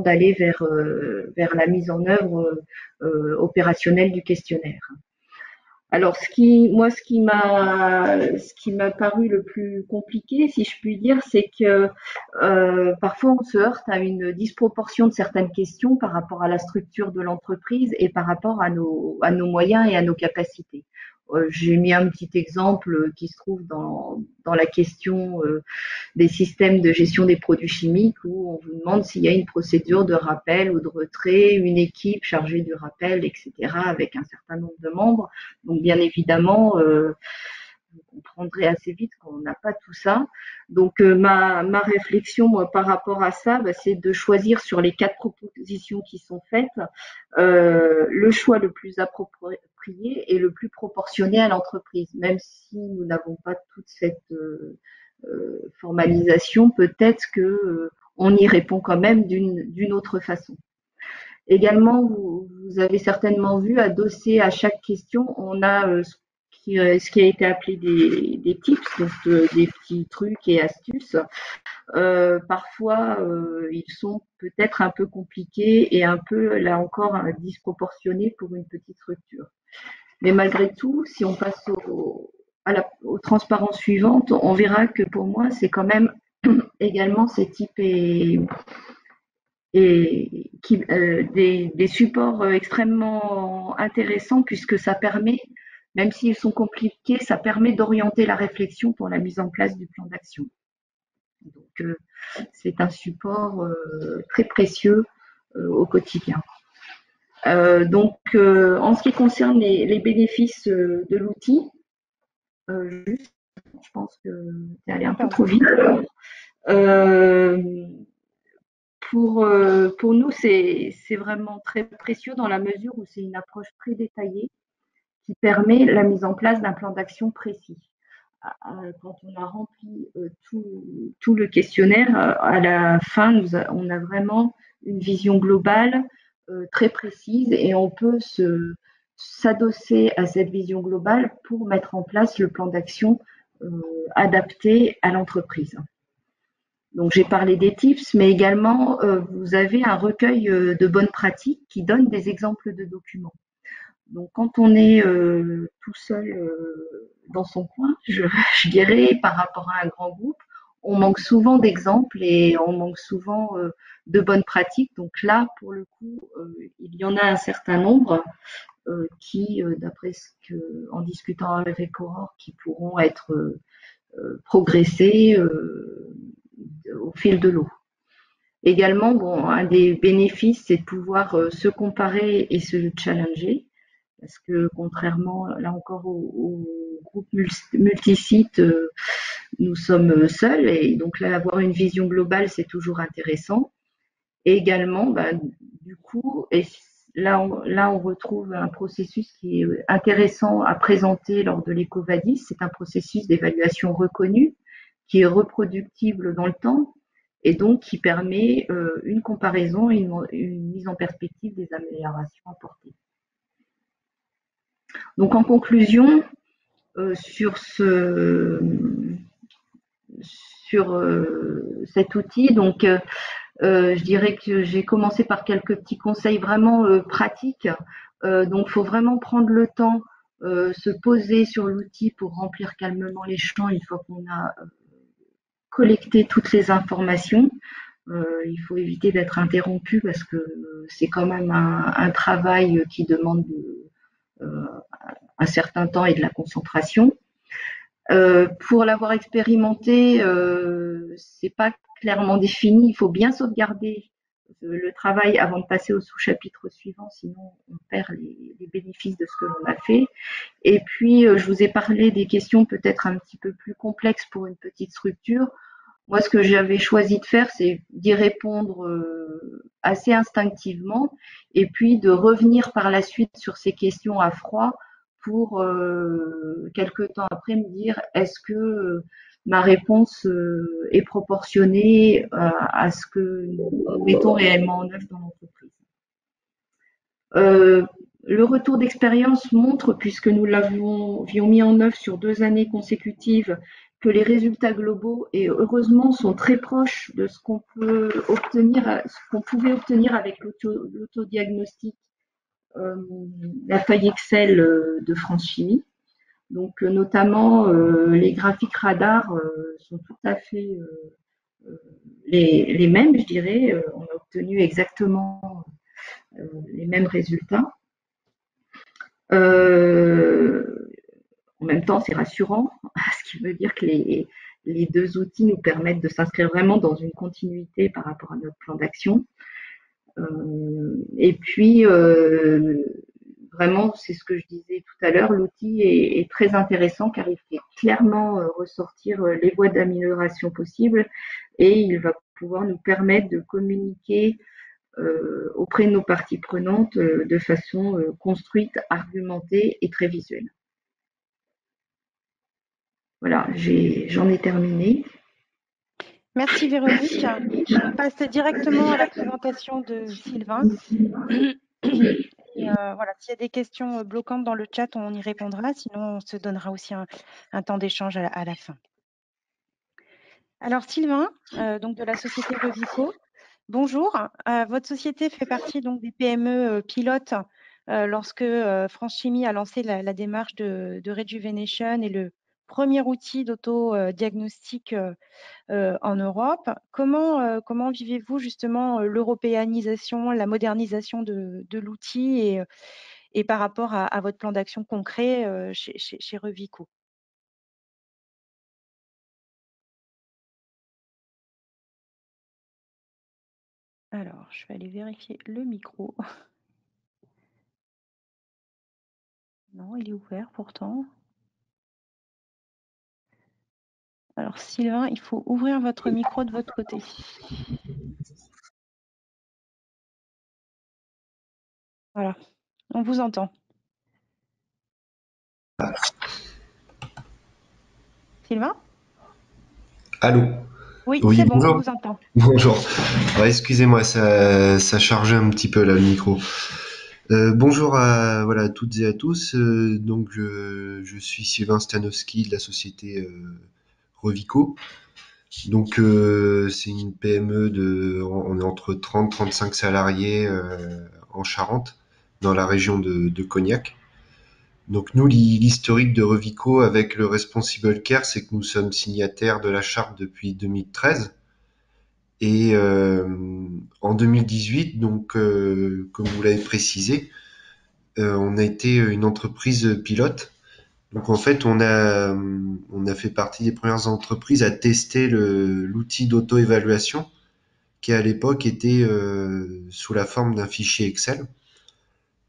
d'aller vers la mise en œuvre opérationnelle du questionnaire. Alors, ce qui m'a paru le plus compliqué, si je puis dire, c'est que parfois on se heurte à une disproportion de certaines questions par rapport à la structure de l'entreprise et par rapport à nos moyens et à nos capacités. J'ai mis un petit exemple qui se trouve dans la question des systèmes de gestion des produits chimiques où on vous demande s'il y a une procédure de rappel ou de retrait, une équipe chargée du rappel, etc., avec un certain nombre de membres. Donc, bien évidemment, vous comprendrez assez vite qu'on n'a pas tout ça. Donc, ma réflexion moi, par rapport à ça, c'est de choisir sur les 4 propositions qui sont faites le choix le plus approprié et le plus proportionné à l'entreprise. Même si nous n'avons pas toute cette formalisation, peut-être que on y répond quand même d'une autre façon. Également, vous avez certainement vu, adossé à chaque question, on a ce qui a été appelé des tips, donc des petits trucs et astuces. Parfois, ils sont peut-être un peu compliqués et un peu, là encore, disproportionnés pour une petite structure. Mais malgré tout, si on passe aux transparences suivantes, on verra que pour moi, c'est quand même également ces types des supports extrêmement intéressants puisque ça permet, même s'ils sont compliqués, ça permet d'orienter la réflexion pour la mise en place du plan d'action. Donc, c'est un support très précieux au quotidien. Donc, en ce qui concerne les bénéfices de l'outil, juste, je pense que c'est allé un peu trop vite. Pour nous, c'est vraiment très précieux dans la mesure où c'est une approche très détaillée qui permet la mise en place d'un plan d'action précis. Quand on a rempli tout le questionnaire, à la fin, on a vraiment une vision globale très précise et on peut s'adosser à cette vision globale pour mettre en place le plan d'action adapté à l'entreprise. Donc, j'ai parlé des tips, mais également, vous avez un recueil de bonnes pratiques qui donne des exemples de documents. Donc, quand on est tout seul dans son coin, je dirais, par rapport à un grand groupe, on manque souvent d'exemples et on manque souvent de bonnes pratiques. Donc là, pour le coup, il y en a un certain nombre qui, d'après en discutant avec Aurore, qui pourront être progressés au fil de l'eau. Également, bon, un des bénéfices, c'est de pouvoir se comparer et se challenger. Parce que contrairement, là encore, au groupe multisite, nous sommes seuls. Et donc là, avoir une vision globale, c'est toujours intéressant. Et également, du coup, et Là, on retrouve un processus qui est intéressant à présenter lors de l'EcoVadis. C'est un processus d'évaluation reconnu qui est reproductible dans le temps et donc qui permet une comparaison et une mise en perspective des améliorations apportées. Donc en conclusion, sur cet outil, donc je dirais que j'ai commencé par quelques petits conseils vraiment pratiques. Donc, il faut vraiment prendre le temps, se poser sur l'outil pour remplir calmement les champs une fois qu'on a collecté toutes les informations. Il faut éviter d'être interrompu parce que c'est quand même un travail qui demande un certain temps et de la concentration. Pour l'avoir expérimenté, c'est pas clairement défini. Il faut bien sauvegarder le travail avant de passer au sous-chapitre suivant, sinon on perd les bénéfices de ce que l'on a fait. Et puis, je vous ai parlé des questions peut-être un petit peu plus complexes pour une petite structure. Moi, ce que j'avais choisi de faire, c'est d'y répondre assez instinctivement et puis de revenir par la suite sur ces questions à froid pour quelques temps après me dire est-ce que ma réponse est proportionnée à ce que nous mettons réellement en œuvre dans l'entreprise. Le retour d'expérience montre, puisque nous l'avions mis en œuvre sur 2 années consécutives, que les résultats globaux, et heureusement, sont très proches de ce qu'on peut obtenir, ce qu'on pouvait obtenir avec l'autodiagnostic, la feuille Excel de France Chimie. Donc, notamment, les graphiques radar sont tout à fait les mêmes, je dirais. On a obtenu exactement les mêmes résultats. En même temps, c'est rassurant, ce qui veut dire que les deux outils nous permettent de s'inscrire vraiment dans une continuité par rapport à notre plan d'action. Et puis, vraiment, c'est ce que je disais tout à l'heure, l'outil est très intéressant car il fait clairement ressortir les voies d'amélioration possibles et il va pouvoir nous permettre de communiquer auprès de nos parties prenantes de façon construite, argumentée et très visuelle. Voilà, j'en ai terminé. Merci Véronique. On passe directement à la présentation de Sylvain. Et voilà, s'il y a des questions bloquantes dans le chat, on y répondra. Sinon, on se donnera aussi un temps d'échange à la fin. Alors Sylvain, donc de la société Revico, bonjour. Votre société fait partie donc des PME pilotes lorsque France Chimie a lancé la démarche de Rejuvenation et le premier outil d'auto-diagnostic en Europe. Comment vivez-vous justement l'européanisation, la modernisation de l'outil et par rapport à votre plan d'action concret chez Revico? Alors, je vais aller vérifier le micro. Non, il est ouvert pourtant. Alors, Sylvain, il faut ouvrir votre micro de votre côté. Voilà, on vous entend. Sylvain? Allô? Oui, Oui, c'est bon, bonjour. on vous entend. Bonjour. Ouais, excusez-moi, ça chargeait un petit peu là le micro. Bonjour à voilà, toutes et à tous. Donc je suis Sylvain Stanowski de la société Revico. Donc c'est une PME on est entre 30-35 salariés en Charente, dans la région de Cognac. Donc nous, l'historique de Revico avec le Responsible Care, c'est que nous sommes signataires de la charte depuis 2013. Et en 2018, donc comme vous l'avez précisé, on a été une entreprise pilote. Donc en fait, on a fait partie des premières entreprises à tester l'outil d'auto-évaluation qui à l'époque était sous la forme d'un fichier Excel.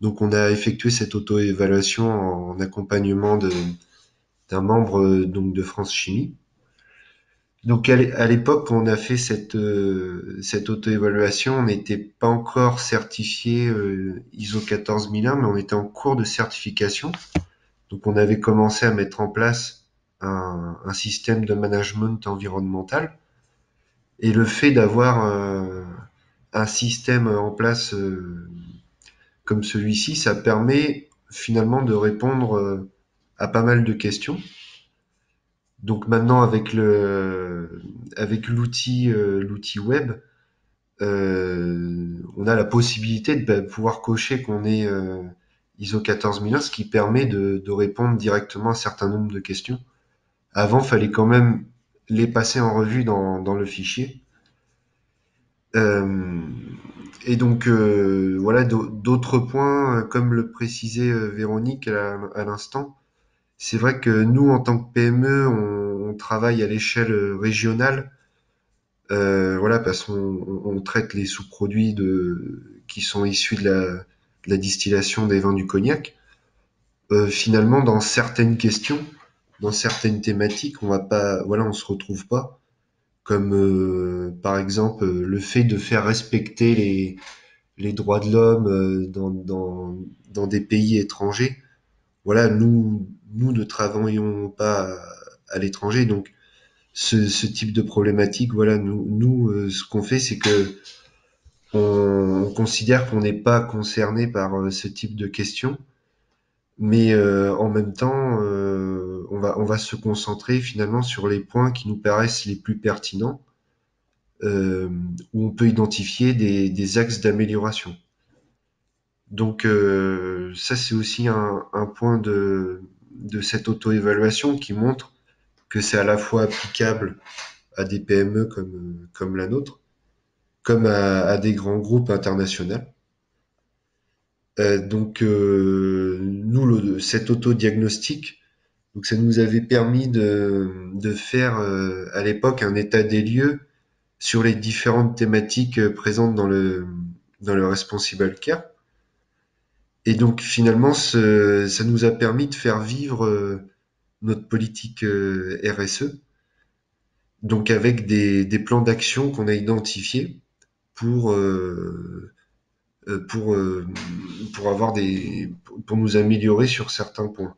Donc on a effectué cette auto-évaluation en accompagnement d'un membre donc de France Chimie. Donc à l'époque, quand on a fait cette auto-évaluation, on n'était pas encore certifié ISO 14001, mais on était en cours de certification. Donc on avait commencé à mettre en place un système de management environnemental. Et le fait d'avoir un système en place comme celui-ci, ça permet finalement de répondre à pas mal de questions. Donc maintenant avec l'outil web, on a la possibilité de pouvoir cocher qu'on est ISO 14001, ce qui permet de répondre directement à un certain nombre de questions. Avant, fallait quand même les passer en revue dans le fichier. Et donc voilà d'autres points, comme le précisait Véronique à l'instant. C'est vrai que nous, en tant que PME, on travaille à l'échelle régionale, voilà, parce qu'on traite les sous-produits qui sont issus de la distillation des vins du cognac. Finalement, dans certaines questions, dans certaines thématiques, on se retrouve pas. Comme par exemple le fait de faire respecter les droits de l'homme dans des pays étrangers. Voilà, nous ne travaillons pas à l'étranger, donc ce type de problématique, voilà, ce qu'on fait, c'est que on considère qu'on n'est pas concerné par ce type de questions, mais en même temps, on va se concentrer finalement sur les points qui nous paraissent les plus pertinents, où on peut identifier des axes d'amélioration. Donc ça, c'est aussi un point de cette auto-évaluation qui montre que c'est à la fois applicable à des PME comme la nôtre, comme à des grands groupes internationaux. Donc nous, cet autodiagnostic, donc ça nous avait permis de faire à l'époque un état des lieux sur les différentes thématiques présentes dans le Responsible Care. Et donc finalement, ça nous a permis de faire vivre notre politique RSE, donc avec des plans d'action qu'on a identifiés pour pour euh, pour avoir pour nous améliorer sur certains points.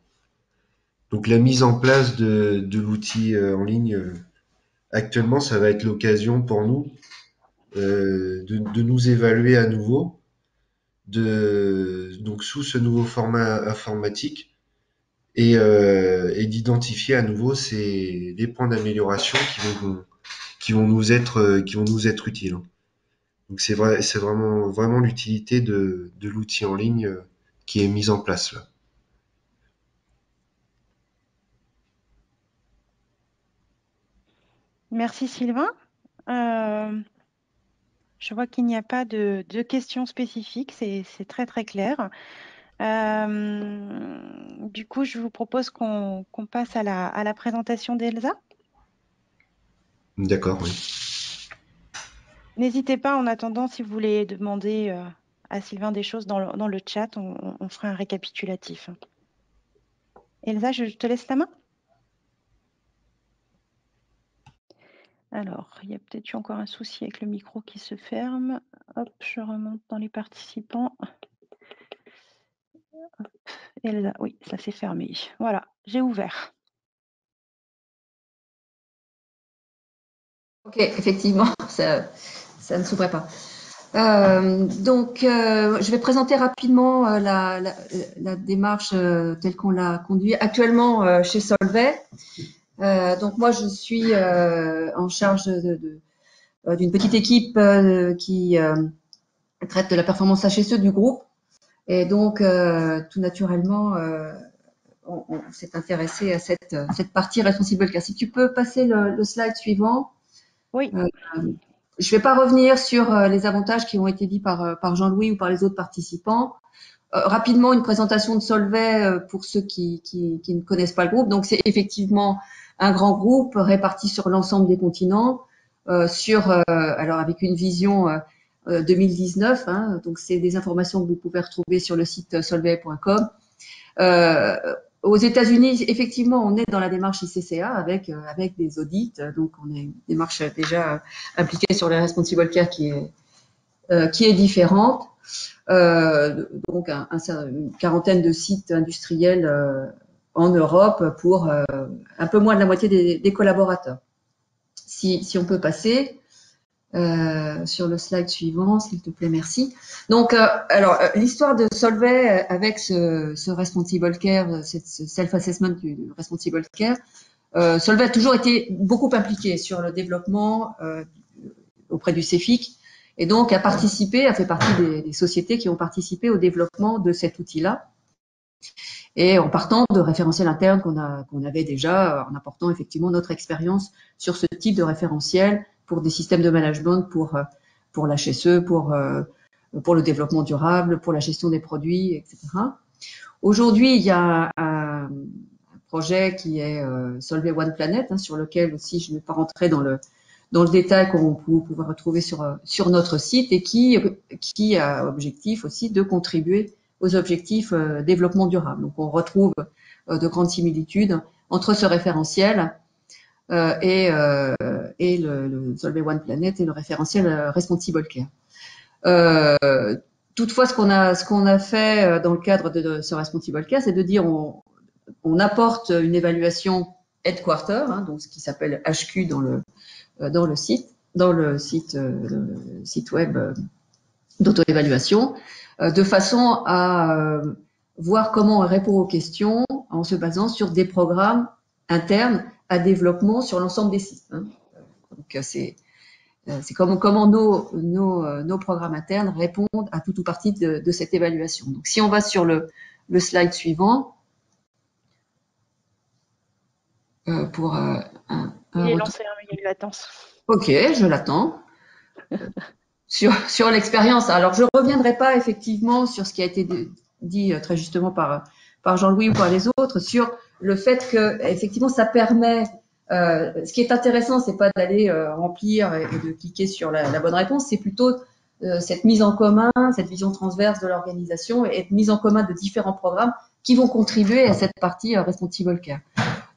Donc la mise en place de l'outil en ligne actuellement, ça va être l'occasion pour nous de nous évaluer à nouveau, donc sous ce nouveau format informatique et d'identifier à nouveau les points d'amélioration qui vont nous être utiles. Donc c'est vraiment l'utilité de l'outil en ligne qui est mise en place là. Merci Sylvain. Je vois qu'il n'y a pas de questions spécifiques, c'est très très clair. Du coup, je vous propose qu'on passe à la présentation d'Elsa. D'accord, oui. N'hésitez pas en attendant, si vous voulez demander à Sylvain des choses dans le chat, on fera un récapitulatif. Elsa, je te laisse la main. Alors, il y a peut-être eu encore un souci avec le micro qui se ferme. Hop, je remonte dans les participants. Hop, Elsa, oui, ça s'est fermé. Voilà, j'ai ouvert. Ok, effectivement, ça ne s'ouvrait pas. Donc, je vais présenter rapidement la démarche telle qu'on l'a conduite actuellement chez Solvay. Donc, moi, je suis en charge d'une petite équipe qui traite de la performance HSE du groupe. Et donc, tout naturellement, on s'est intéressé à cette partie Responsible Care. Si tu peux passer le slide suivant. Oui. Je ne vais pas revenir sur les avantages qui ont été dit par Jean-Louis ou par les autres participants. Rapidement, une présentation de Solvay pour ceux qui ne connaissent pas le groupe. Donc, c'est effectivement un grand groupe réparti sur l'ensemble des continents, alors avec une vision 2019. Hein, donc, c'est des informations que vous pouvez retrouver sur le site solvay.com. aux États-Unis, effectivement, on est dans la démarche ICCA avec des audits. Donc, on a une démarche déjà impliquée sur les responsible care qui est différente. Donc, une quarantaine de sites industriels en Europe pour un peu moins de la moitié des collaborateurs. Si on peut passer sur le slide suivant, s'il te plaît, merci. Donc, l'histoire de Solvay avec ce responsible care, ce self-assessment du responsible care, Solvay a toujours été beaucoup impliqué sur le développement auprès du CEFIC et donc a fait partie des sociétés qui ont participé au développement de cet outil-là. Et en partant de référentiels internes qu'on avait déjà, en apportant effectivement notre expérience sur ce type de référentiel pour des systèmes de management, pour l'HSE, pour le développement durable, pour la gestion des produits, etc. Aujourd'hui, il y a un projet qui est Solvay One Planet, sur lequel aussi je ne vais pas rentrer dans le détail qu'on pouvait retrouver sur notre site et qui a objectif aussi de contribuer aux objectifs développement durable. Donc, on retrouve de grandes similitudes entre ce référentiel et le Solvay One Planet et le référentiel Responsible Care. Toutefois, ce qu'on a fait dans le cadre de ce Responsible Care, c'est de dire on apporte une évaluation headquarter, donc ce qui s'appelle HQ dans le site web d'auto-évaluation, de façon à voir comment on répond aux questions en se basant sur des programmes internes à développement sur l'ensemble des sites. Donc, c'est comment nos programmes internes répondent à tout ou partie de cette évaluation. Donc, si on va sur le slide suivant, pour un il est lancé, il y a une latence. Ok, je l'attends. Sur l'expérience. Alors, je ne reviendrai pas effectivement sur ce qui a été dit très justement par Jean-Louis ou par les autres, sur le fait que effectivement ça permet. Ce qui est intéressant, c'est pas d'aller remplir et de cliquer sur la bonne réponse, c'est plutôt cette mise en commun, cette vision transverse de l'organisation et cette mise en commun de différents programmes qui vont contribuer à cette partie responsible care.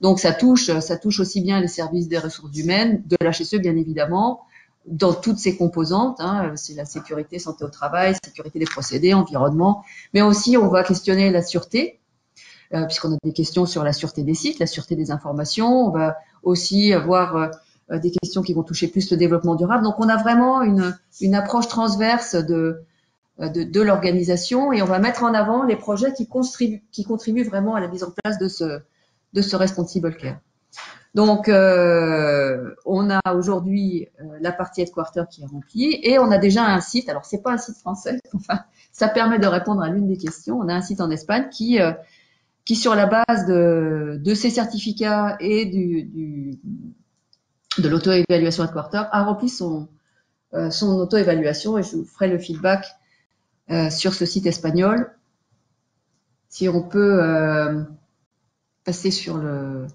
Donc ça touche aussi bien les services des ressources humaines, de l'HSE bien évidemment, dans toutes ses composantes, c'est la sécurité, santé au travail, sécurité des procédés, environnement, mais aussi on va questionner la sûreté, puisqu'on a des questions sur la sûreté des sites, la sûreté des informations, on va aussi avoir des questions qui vont toucher plus le développement durable. Donc on a vraiment une approche transverse de l'organisation et on va mettre en avant les projets qui contribuent vraiment à la mise en place de ce responsible care. Donc, on a aujourd'hui la partie headquarter qui est remplie et on a déjà un site. Alors, c'est pas un site français. Enfin, ça permet de répondre à l'une des questions. On a un site en Espagne qui sur la base de ces certificats et de l'auto-évaluation headquarter, a rempli son auto-évaluation et je vous ferai le feedback sur ce site espagnol. Si on peut passer sur le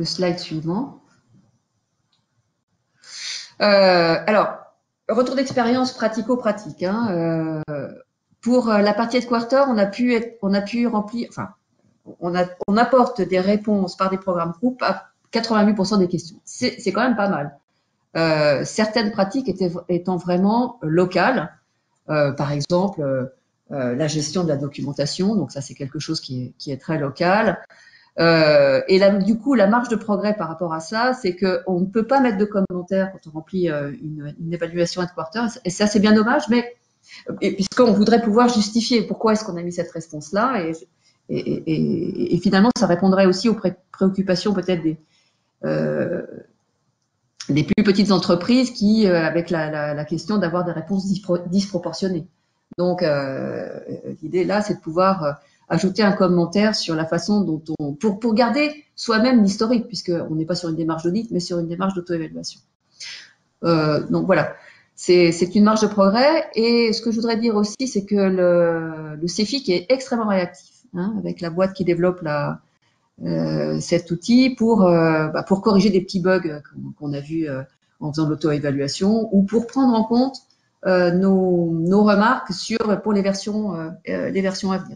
slide suivant. Alors, retour d'expérience pratico-pratique. Pour la partie headquarter, on a pu remplir, enfin, on apporte des réponses par des programmes groupes à 88% des questions. C'est quand même pas mal. Certaines pratiques étant vraiment locales, par exemple la gestion de la documentation. Donc ça, c'est quelque chose qui est très local. Et là, du coup, la marge de progrès par rapport à ça, c'est qu'on ne peut pas mettre de commentaires quand on remplit une évaluation headquarter. Et ça, c'est bien dommage, mais puisqu'on voudrait pouvoir justifier pourquoi est-ce qu'on a mis cette réponse-là. Et finalement, ça répondrait aussi aux préoccupations peut-être des plus petites entreprises qui, avec la question d'avoir des réponses disproportionnées. Donc, l'idée là, c'est de pouvoir ajouter un commentaire sur la façon dont pour garder soi-même l'historique, puisqu'on n'est pas sur une démarche d'audit, mais sur une démarche d'auto-évaluation. Donc voilà, c'est une marge de progrès. Et ce que je voudrais dire aussi, c'est que le CEFIC est extrêmement réactif, avec la boîte qui développe cet outil pour corriger des petits bugs qu'on a vus en faisant de l'auto-évaluation ou pour prendre en compte nos remarques pour les versions à venir.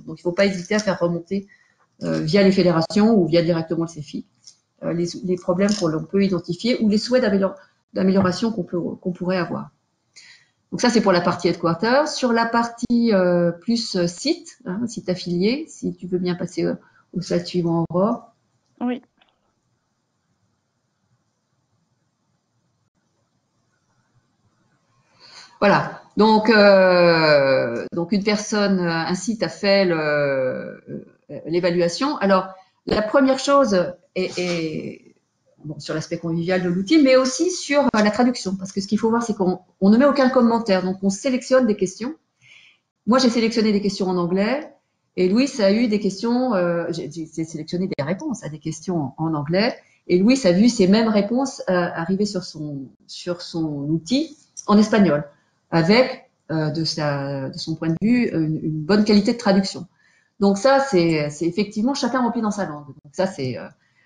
Donc, il ne faut pas hésiter à faire remonter via les fédérations ou via directement le CEFI, les problèmes que l'on peut identifier ou les souhaits d'amélioration qu'on pourrait avoir. Donc ça, c'est pour la partie headquarter. Sur la partie plus site, hein, site affilié, si tu veux bien passer au slide suivant, Aurore. Oui. Voilà. Donc une personne, un site a fait l'évaluation. Alors, la première chose est bon, sur l'aspect convivial de l'outil, mais aussi sur la traduction. Parce que ce qu'il faut voir, c'est qu'on ne met aucun commentaire. Donc, on sélectionne des questions. Moi, j'ai sélectionné des questions en anglais. Et Louis a eu des questions, j'ai sélectionné des réponses à des questions en anglais. Et Louis a vu ces mêmes réponses arriver sur son outil en espagnol, avec, de son point de vue, une bonne qualité de traduction. Donc ça, c'est effectivement chacun remplit dans sa langue. Donc ça, c'est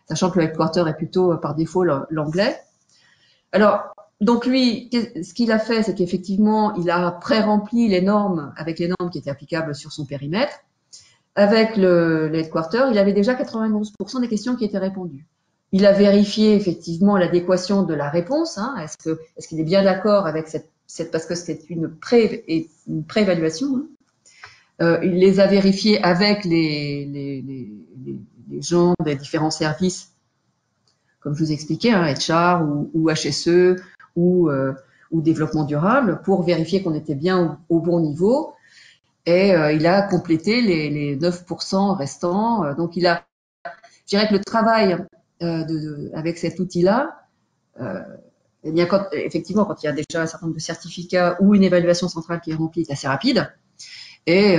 sachant que le headquarter est plutôt par défaut l'anglais. Alors, donc lui, ce qu'il a fait, c'est qu'effectivement, il a pré-rempli les normes avec les normes qui étaient applicables sur son périmètre. Avec le headquarter, il avait déjà 91% des questions qui étaient répondues. Il a vérifié effectivement l'adéquation de la réponse. Hein. Est-ce qu'il est bien d'accord avec cette parce que c'est une pré-évaluation. Hein. Il les a vérifiées avec les gens des différents services, comme je vous expliquais, hein, HR ou HSE ou développement durable, pour vérifier qu'on était bien au bon niveau. Et il a complété les 9% restants. Donc, je dirais que le travail avec cet outil-là, eh bien, effectivement, quand il y a déjà un certain nombre de certificats ou une évaluation centrale qui est remplie, est assez rapide. Et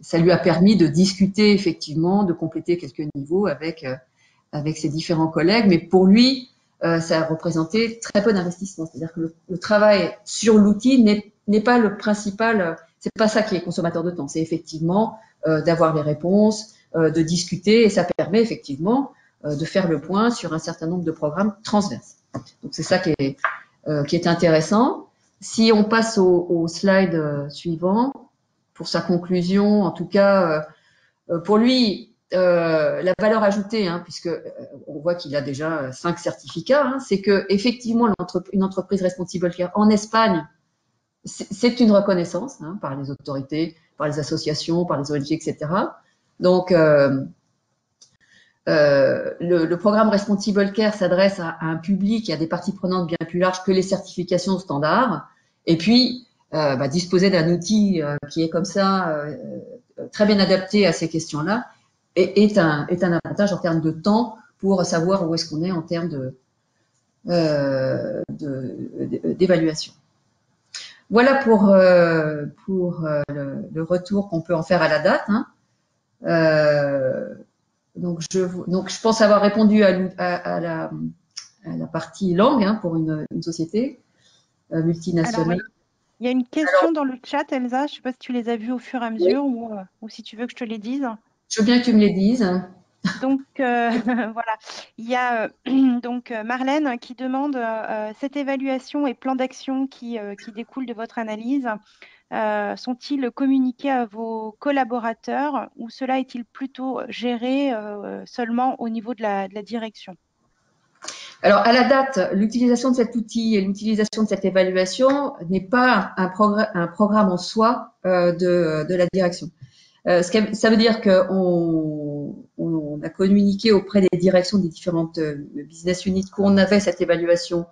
ça lui a permis de discuter, effectivement, de compléter quelques niveaux avec ses différents collègues. Mais pour lui, ça a représenté très peu d'investissement. C'est-à-dire que le travail sur l'outil n'est pas le principal, c'est pas ça qui est consommateur de temps. C'est effectivement d'avoir les réponses, de discuter, et ça permet effectivement de faire le point sur un certain nombre de programmes transverses. Donc c'est ça qui est intéressant. Si on passe au slide suivant, pour sa conclusion, en tout cas, pour lui, la valeur ajoutée, hein, puisque on voit qu'il a déjà 5 certificats, hein, c'est que effectivement une entreprise responsible care en Espagne, c'est une reconnaissance, hein, par les autorités, par les associations, par les ONG, etc. Donc le programme Responsible Care s'adresse à un public, à des parties prenantes bien plus larges que les certifications standards. Et puis, disposer d'un outil qui est comme ça, très bien adapté à ces questions-là, est un avantage en termes de temps pour savoir où est-ce qu'on est en termes d'évaluation. Voilà pour le retour qu'on peut en faire à la date. Hein. Donc je pense avoir répondu à la partie langue, hein, pour une société multinationale. Alors, oui. Il y a une question dans le chat, Elsa. Je ne sais pas si tu les as vues au fur et à mesure, oui, ou si tu veux que je te les dise. Je veux bien que tu me les dises. Donc, voilà. Il y a donc Marlène qui demande cette évaluation et plan d'action qui découlent de votre analyse. Sont-ils communiqués à vos collaborateurs ou cela est-il plutôt géré seulement au niveau de la direction? Alors, à la date, l'utilisation de cet outil et l'utilisation de cette évaluation n'est pas un programme en soi de la direction. Ça veut dire qu'on a communiqué auprès des directions des différentes business units qu'on avait cette évaluation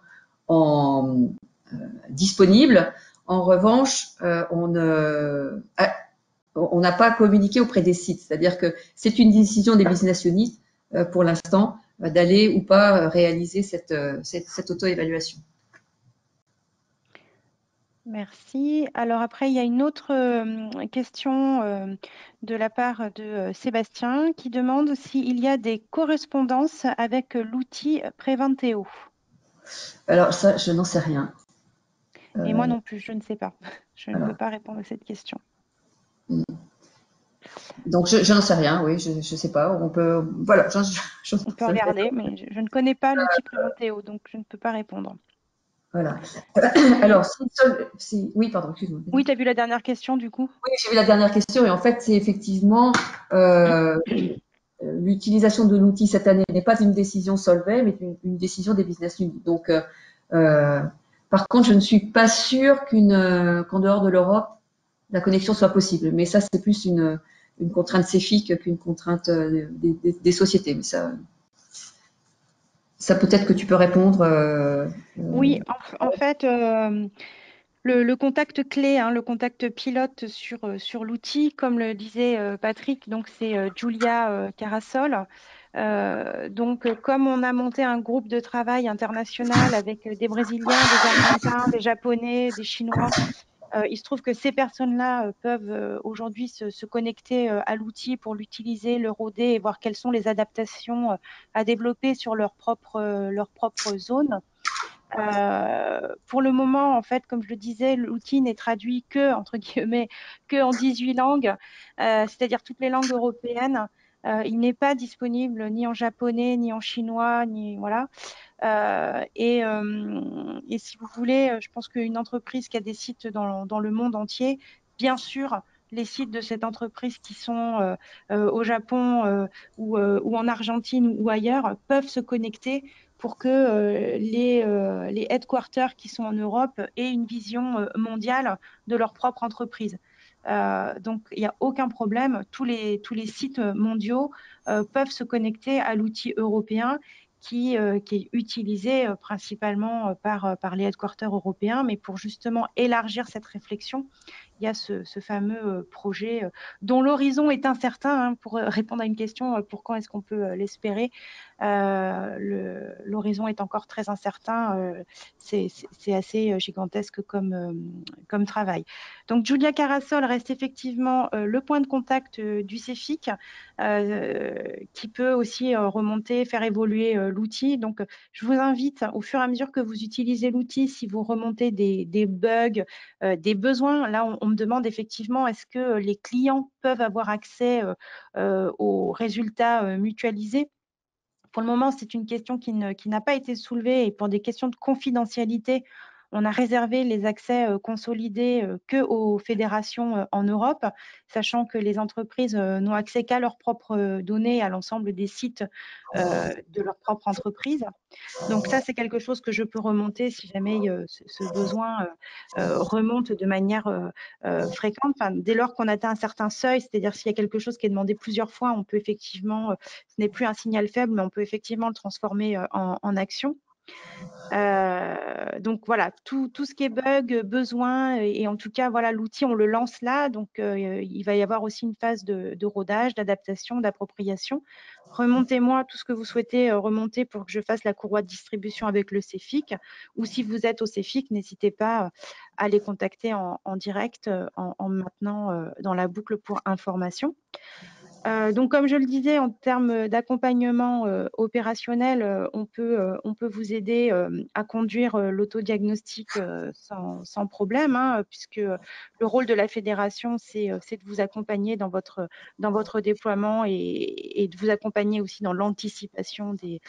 disponible. En revanche, on n'a pas communiqué auprès des sites. C'est-à-dire que c'est une décision des business units pour l'instant d'aller ou pas réaliser cette auto-évaluation. Merci. Alors après, il y a une autre question de la part de Sébastien qui demande s'il y a des correspondances avec l'outil Preventeo. Alors ça, je n'en sais rien. Et moi non plus, je ne sais pas. Je ne peux pas répondre à cette question. Donc je n'en sais rien, oui, je ne sais pas. On peut, voilà, on peut regarder, mais je ne connais pas l'outil Preventeo, donc je ne peux pas répondre. Voilà. Alors, oui, pardon, excuse-moi. Oui, tu as vu la dernière question du coup? Oui, j'ai vu la dernière question et en fait, c'est effectivement l'utilisation de l'outil cette année n'est pas une décision Solvay, mais une décision des business units. Donc, par contre, je ne suis pas sûre qu'en dehors de l'Europe, la connexion soit possible. Mais ça, c'est plus une contrainte CEFIC qu'une contrainte des sociétés. Mais ça peut-être que tu peux répondre. Oui, en fait, le contact clé, hein, le contact pilote sur l'outil, comme le disait Patrick, donc c'est Julia Carasol. Donc, comme on a monté un groupe de travail international avec des Brésiliens, des Argentins, des Japonais, des Chinois, il se trouve que ces personnes-là peuvent aujourd'hui se connecter à l'outil pour l'utiliser, le roder et voir quelles sont les adaptations à développer sur leur propre zone. Pour le moment, en fait, comme je le disais, l'outil n'est traduit que, entre guillemets, que en 18 langues, c'est-à-dire toutes les langues européennes. Il n'est pas disponible ni en japonais, ni en chinois, ni voilà. Et si vous voulez, je pense qu'une entreprise qui a des sites dans le monde entier, bien sûr, les sites de cette entreprise qui sont au Japon ou en Argentine ou ailleurs peuvent se connecter pour que les headquarters qui sont en Europe aient une vision mondiale de leur propre entreprise. Donc, il n'y a aucun problème. Tous les sites mondiaux peuvent se connecter à l'outil européen qui est utilisé principalement par les headquarters européens, mais pour justement élargir cette réflexion, il y a ce fameux projet dont l'horizon est incertain. Hein, pour répondre à une question, pour quand est-ce qu'on peut l'espérer, l'horizon est encore très incertain. C'est assez gigantesque comme travail. Donc, Julia Carasol reste effectivement le point de contact du CEFIC, qui peut aussi remonter, faire évoluer l'outil. Donc, je vous invite, au fur et à mesure que vous utilisez l'outil, si vous remontez des bugs, des besoins, là, on me demande effectivement, est-ce que les clients peuvent avoir accès aux résultats mutualisés? Pour le moment, c'est une question qui n'a pas été soulevée et pour des questions de confidentialité, on a réservé les accès consolidés que aux fédérations en Europe, sachant que les entreprises n'ont accès qu'à leurs propres données, à l'ensemble des sites de leur propre entreprise. Donc ça, c'est quelque chose que je peux remonter si jamais ce besoin remonte de manière fréquente. Enfin, dès lors qu'on atteint un certain seuil, c'est-à-dire s'il y a quelque chose qui est demandé plusieurs fois, on peut effectivement, ce n'est plus un signal faible, mais on peut effectivement le transformer en action. Donc voilà, tout ce qui est bug, besoin, et en tout cas, voilà, l'outil, on le lance là. Donc, il va y avoir aussi une phase de rodage, d'adaptation, d'appropriation. Remontez-moi tout ce que vous souhaitez remonter pour que je fasse la courroie de distribution avec le CEFIC. Ou si vous êtes au CEFIC, n'hésitez pas à les contacter en direct en maintenant dans la boucle pour information. Donc, comme je le disais, en termes d'accompagnement opérationnel, on peut vous aider à conduire l'autodiagnostic sans problème, hein, puisque le rôle de la fédération, c'est de vous accompagner dans votre déploiement et de vous accompagner aussi dans l'anticipation des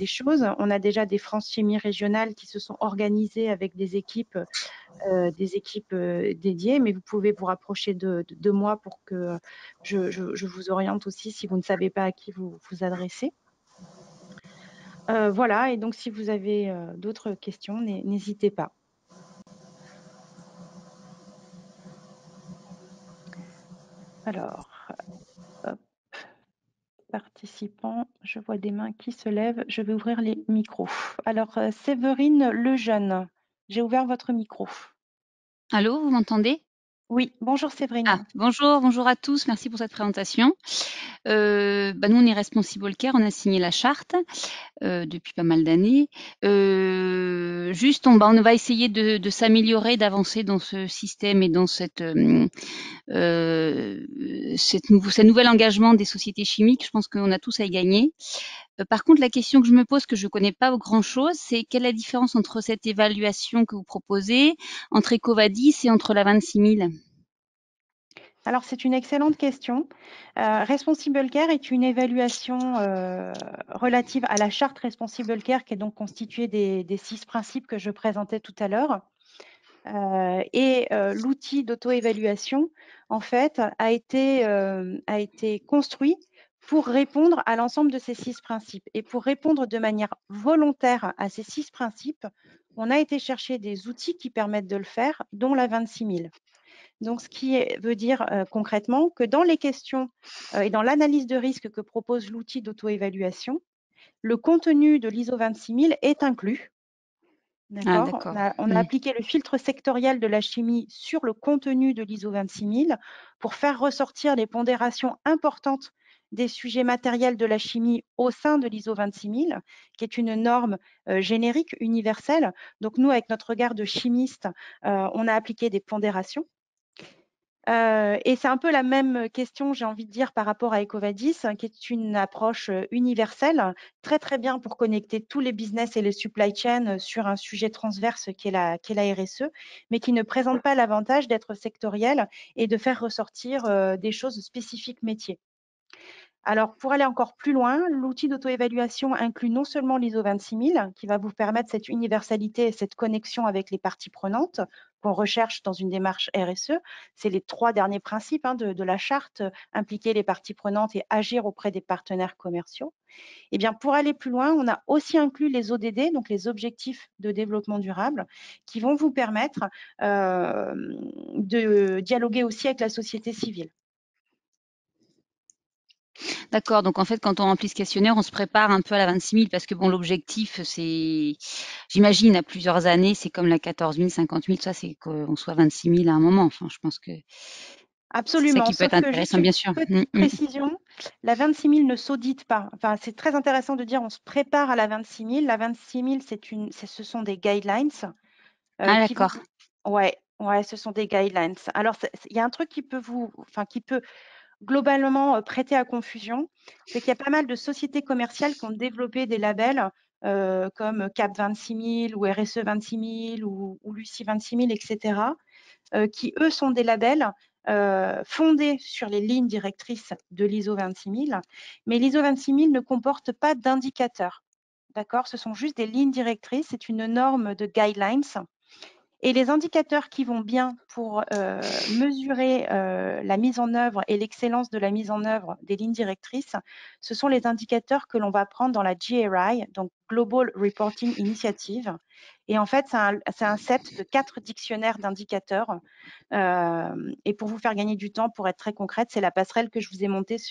choses. On a déjà des France Chimie régionales qui se sont organisées avec des équipes dédiées, mais vous pouvez vous rapprocher de moi pour que je vous oriente aussi si vous ne savez pas à qui vous adresser. Voilà, et donc si vous avez d'autres questions, n'hésitez pas. Alors, hop, participants, je vois des mains qui se lèvent. Je vais ouvrir les micros. Alors, Séverine Lejeune, j'ai ouvert votre micro. Allô, vous m'entendez? Oui, bonjour Séverine. Ah, bonjour à tous, merci pour cette présentation. Nous, on est Responsible Care, on a signé la charte depuis pas mal d'années. Juste, on va essayer de s'améliorer, d'avancer dans ce système et dans ce nouvel engagement des sociétés chimiques. Je pense qu'on a tous à y gagner. Par contre, la question que je me pose, que je ne connais pas grand-chose, c'est quelle est la différence entre cette évaluation que vous proposez, entre EcoVadis et entre la 26000? Alors, c'est une excellente question. Responsible Care est une évaluation relative à la charte Responsible Care qui est donc constituée des 6 principes que je présentais tout à l'heure. L'outil d'auto-évaluation, en fait, a été construit pour répondre à l'ensemble de ces 6 principes. Et pour répondre de manière volontaire à ces 6 principes, on a été chercher des outils qui permettent de le faire, dont la 26000. Donc, ce qui veut dire concrètement que dans les questions et dans l'analyse de risque que propose l'outil d'auto-évaluation, le contenu de l'ISO 26000 est inclus. Ah, D'accord. d'accord. On a appliqué le filtre sectoriel de la chimie sur le contenu de l'ISO 26000 pour faire ressortir les pondérations importantes des sujets matériels de la chimie au sein de l'ISO 26000, qui est une norme générique, universelle. Donc, nous, avec notre regard de chimiste, on a appliqué des pondérations. Et c'est un peu la même question, j'ai envie de dire, par rapport à EcoVadis, qui est une approche universelle, très très bien pour connecter tous les business et les supply chains sur un sujet transverse qui est la RSE, mais qui ne présente pas l'avantage d'être sectoriel et de faire ressortir des choses spécifiques métiers. Alors, pour aller encore plus loin, l'outil d'auto-évaluation inclut non seulement l'ISO 26000, qui va vous permettre cette universalité et cette connexion avec les parties prenantes qu'on recherche dans une démarche RSE. C'est les 3 derniers principes de la charte, impliquer les parties prenantes et agir auprès des partenaires commerciaux. Eh bien, pour aller plus loin, on a aussi inclus les ODD, donc les objectifs de développement durable, qui vont vous permettre de dialoguer aussi avec la société civile. D'accord, donc en fait, quand on remplit ce questionnaire, on se prépare un peu à la 26 000 parce que bon, l'objectif, c'est, j'imagine, à plusieurs années, c'est comme la 14 000, 50 000, ça, c'est qu'on soit 26 000 à un moment. Enfin, je pense que c'est ça Absolument, qui peut être sauf que juste intéressant, une bien sûr. petite précision, la 26 000 ne s'audite pas. Enfin, c'est très intéressant de dire on se prépare à la 26 000. La 26 000, ce sont des guidelines Ah, qui vont. d'accord. Ouais, ce sont des guidelines. Alors, il y a un truc qui peut qui peut globalement prêter à confusion, c'est qu'il y a pas mal de sociétés commerciales qui ont développé des labels comme CAP 26 000 ou RSE 26 000 ou Lucie 26 000, etc., qui, eux, sont des labels fondés sur les lignes directrices de l'ISO 26 000, mais l'ISO 26 000 ne comporte pas d'indicateurs. D'accord? Ce sont juste des lignes directrices, c'est une norme de guidelines. Et les indicateurs qui vont bien pour mesurer la mise en œuvre et l'excellence de la mise en œuvre des lignes directrices, ce sont les indicateurs que l'on va prendre dans la GRI, donc Global Reporting Initiative. Et en fait, c'est un set de 4 dictionnaires d'indicateurs. Et pour vous faire gagner du temps, pour être très concrète, c'est la passerelle que je vous ai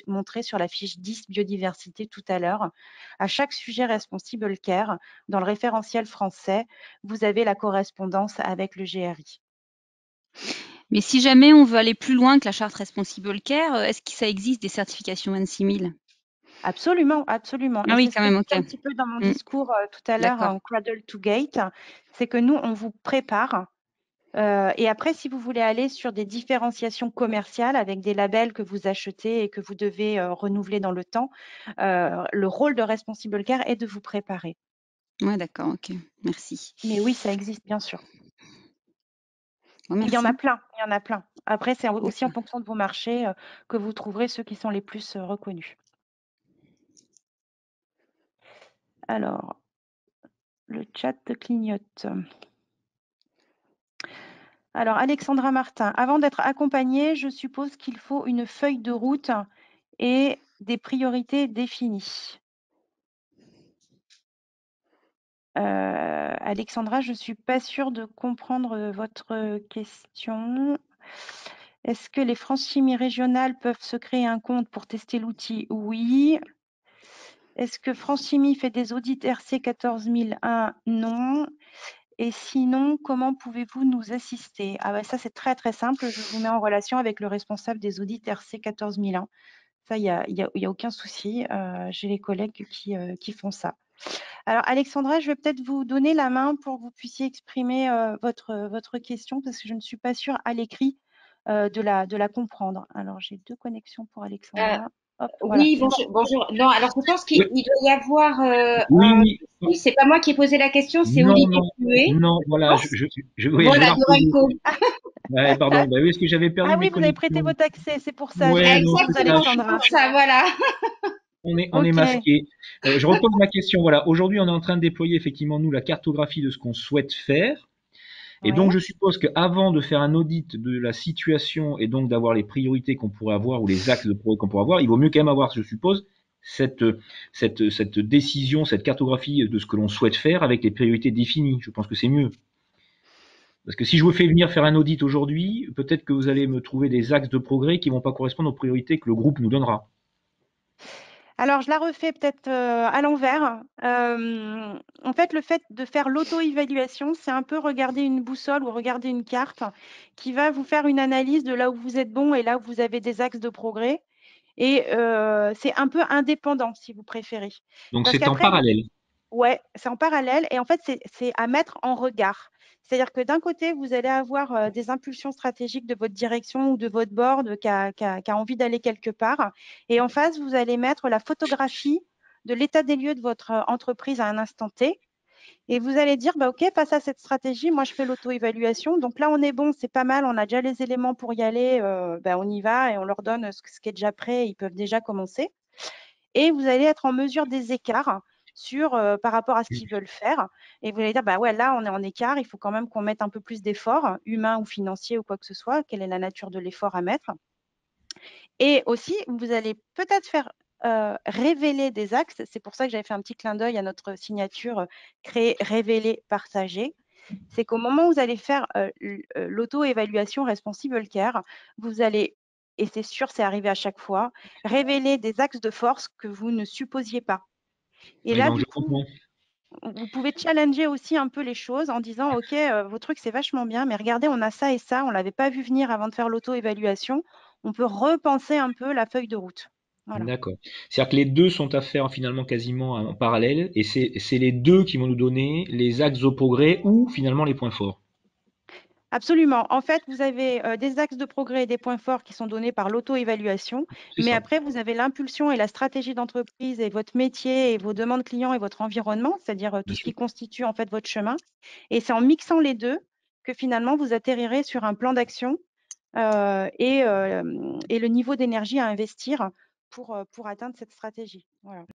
montrée sur la fiche 10 biodiversité tout à l'heure. À chaque sujet Responsible Care, dans le référentiel français, vous avez la correspondance avec le GRI. Mais si jamais on veut aller plus loin que la charte Responsible Care, est-ce que ça existe des certifications 26 000? Absolument, absolument. Ah Et oui, c'est ce quand que même, je dis ok. un petit peu dans mon discours tout à l'heure D'accord. en Cradle to Gate, c'est que nous, on vous prépare. Et après, si vous voulez aller sur des différenciations commerciales avec des labels que vous achetez et que vous devez renouveler dans le temps, le rôle de Responsible Care est de vous préparer. Ouais, d'accord, ok. Merci. Mais oui, ça existe, bien sûr. Bon, Il y en a merci. plein, il y en a plein. Après, c'est aussi en fonction de vos marchés que vous trouverez ceux qui sont les plus reconnus. Alors, le chat clignote. Alors, Alexandra Martin, avant d'être accompagnée, je suppose qu'il faut une feuille de route et des priorités définies. Alexandra, je ne suis pas sûre de comprendre votre question. Est-ce que les France Chimie régionales peuvent se créer un compte pour tester l'outil? Oui. Est-ce que France Chimie fait des audits RC 14001? Non. Et sinon, comment pouvez-vous nous assister? Ah bah ça, c'est très très simple. Je vous mets en relation avec le responsable des audits RC 14001. Ça, il y a aucun souci. J'ai les collègues qui font ça. Alors, Alexandra, je vais peut-être vous donner la main pour que vous puissiez exprimer votre question parce que je ne suis pas sûre à l'écrit de la comprendre. Alors, j'ai 2 connexions pour Alexandra. Hop, voilà, Oui, c'est bon. bonjour. Non, alors je pense qu'il Oui, doit y avoir oui, oui, c'est pas moi qui ai posé la question, c'est non, Olivier non, Fluet. non, voilà, Non, oui, je vais voilà, la de reposer. Remco. Ouais, pardon, bah oui, parce que j'avais perdu Ah mes oui, vous avez prêté connexions. votre accès, c'est pour ça. Ouais, non, J'excuse, c'est Exactement, ça. c'est Alexandra. pour ça, voilà. On est Ok. masqué. Je repose ma question. Voilà. Aujourd'hui, on est en train de déployer effectivement, nous, la cartographie de ce qu'on souhaite faire. Et donc, Ouais. je suppose qu'avant de faire un audit de la situation et donc d'avoir les priorités qu'on pourrait avoir ou les axes de progrès qu'on pourrait avoir, il vaut mieux quand même avoir, je suppose, cette décision, cette cartographie de ce que l'on souhaite faire avec les priorités définies. Je pense que c'est mieux. Parce que si je vous fais venir faire un audit aujourd'hui, peut-être que vous allez me trouver des axes de progrès qui vont pas correspondre aux priorités que le groupe nous donnera. Alors, je la refais peut-être à l'envers. En fait, le fait de faire l'auto-évaluation, c'est un peu regarder une boussole ou regarder une carte qui va vous faire une analyse de là où vous êtes bon et là où vous avez des axes de progrès. Et c'est un peu indépendant, si vous préférez. Donc, Parce c'est en qu'après, parallèle. ouais, c'est en parallèle et en fait, c'est à mettre en regard. C'est-à-dire que d'un côté, vous allez avoir des impulsions stratégiques de votre direction ou de votre board qui a envie d'aller quelque part. Et en face, vous allez mettre la photographie de l'état des lieux de votre entreprise à un instant T. Et vous allez dire, bah, OK, face à cette stratégie, moi, je fais l'auto-évaluation. Donc là, on est bon, c'est pas mal, on a déjà les éléments pour y aller, bah, on y va et on leur donne ce qui est déjà prêt, ils peuvent déjà commencer. Et vous allez être en mesure des écarts sur, par rapport à ce qu'ils veulent faire. Et vous allez dire, bah ouais, là, on est en écart, il faut quand même qu'on mette un peu plus d'efforts, humains ou financiers ou quoi que ce soit. Quelle est la nature de l'effort à mettre? Et aussi, vous allez peut-être faire révéler des axes. C'est pour ça que j'avais fait un petit clin d'œil à notre signature créer, révéler, partager. C'est qu'au moment où vous allez faire l'auto-évaluation responsible care, vous allez, et c'est sûr, c'est arrivé à chaque fois, révéler des axes de force que vous ne supposiez pas. Et Oui, là, donc du je coup, comprends. vous pouvez challenger aussi un peu les choses en disant, OK, vos trucs, c'est vachement bien, mais regardez, on a ça et ça, on ne l'avait pas vu venir avant de faire l'auto-évaluation. On peut repenser un peu la feuille de route. Voilà. D'accord. C'est-à-dire que les deux sont à faire finalement quasiment en parallèle, et c'est les deux qui vont nous donner les axes au progrès ou finalement les points forts. Absolument. En fait, vous avez des axes de progrès et des points forts qui sont donnés par l'auto-évaluation, C'est mais ça. après, vous avez l'impulsion et la stratégie d'entreprise et votre métier et vos demandes clients et votre environnement, c'est-à-dire tout Bien ce sûr. qui constitue en fait votre chemin. Et c'est en mixant les deux que finalement, vous atterrirez sur un plan d'action et le niveau d'énergie à investir pour atteindre cette stratégie. Voilà.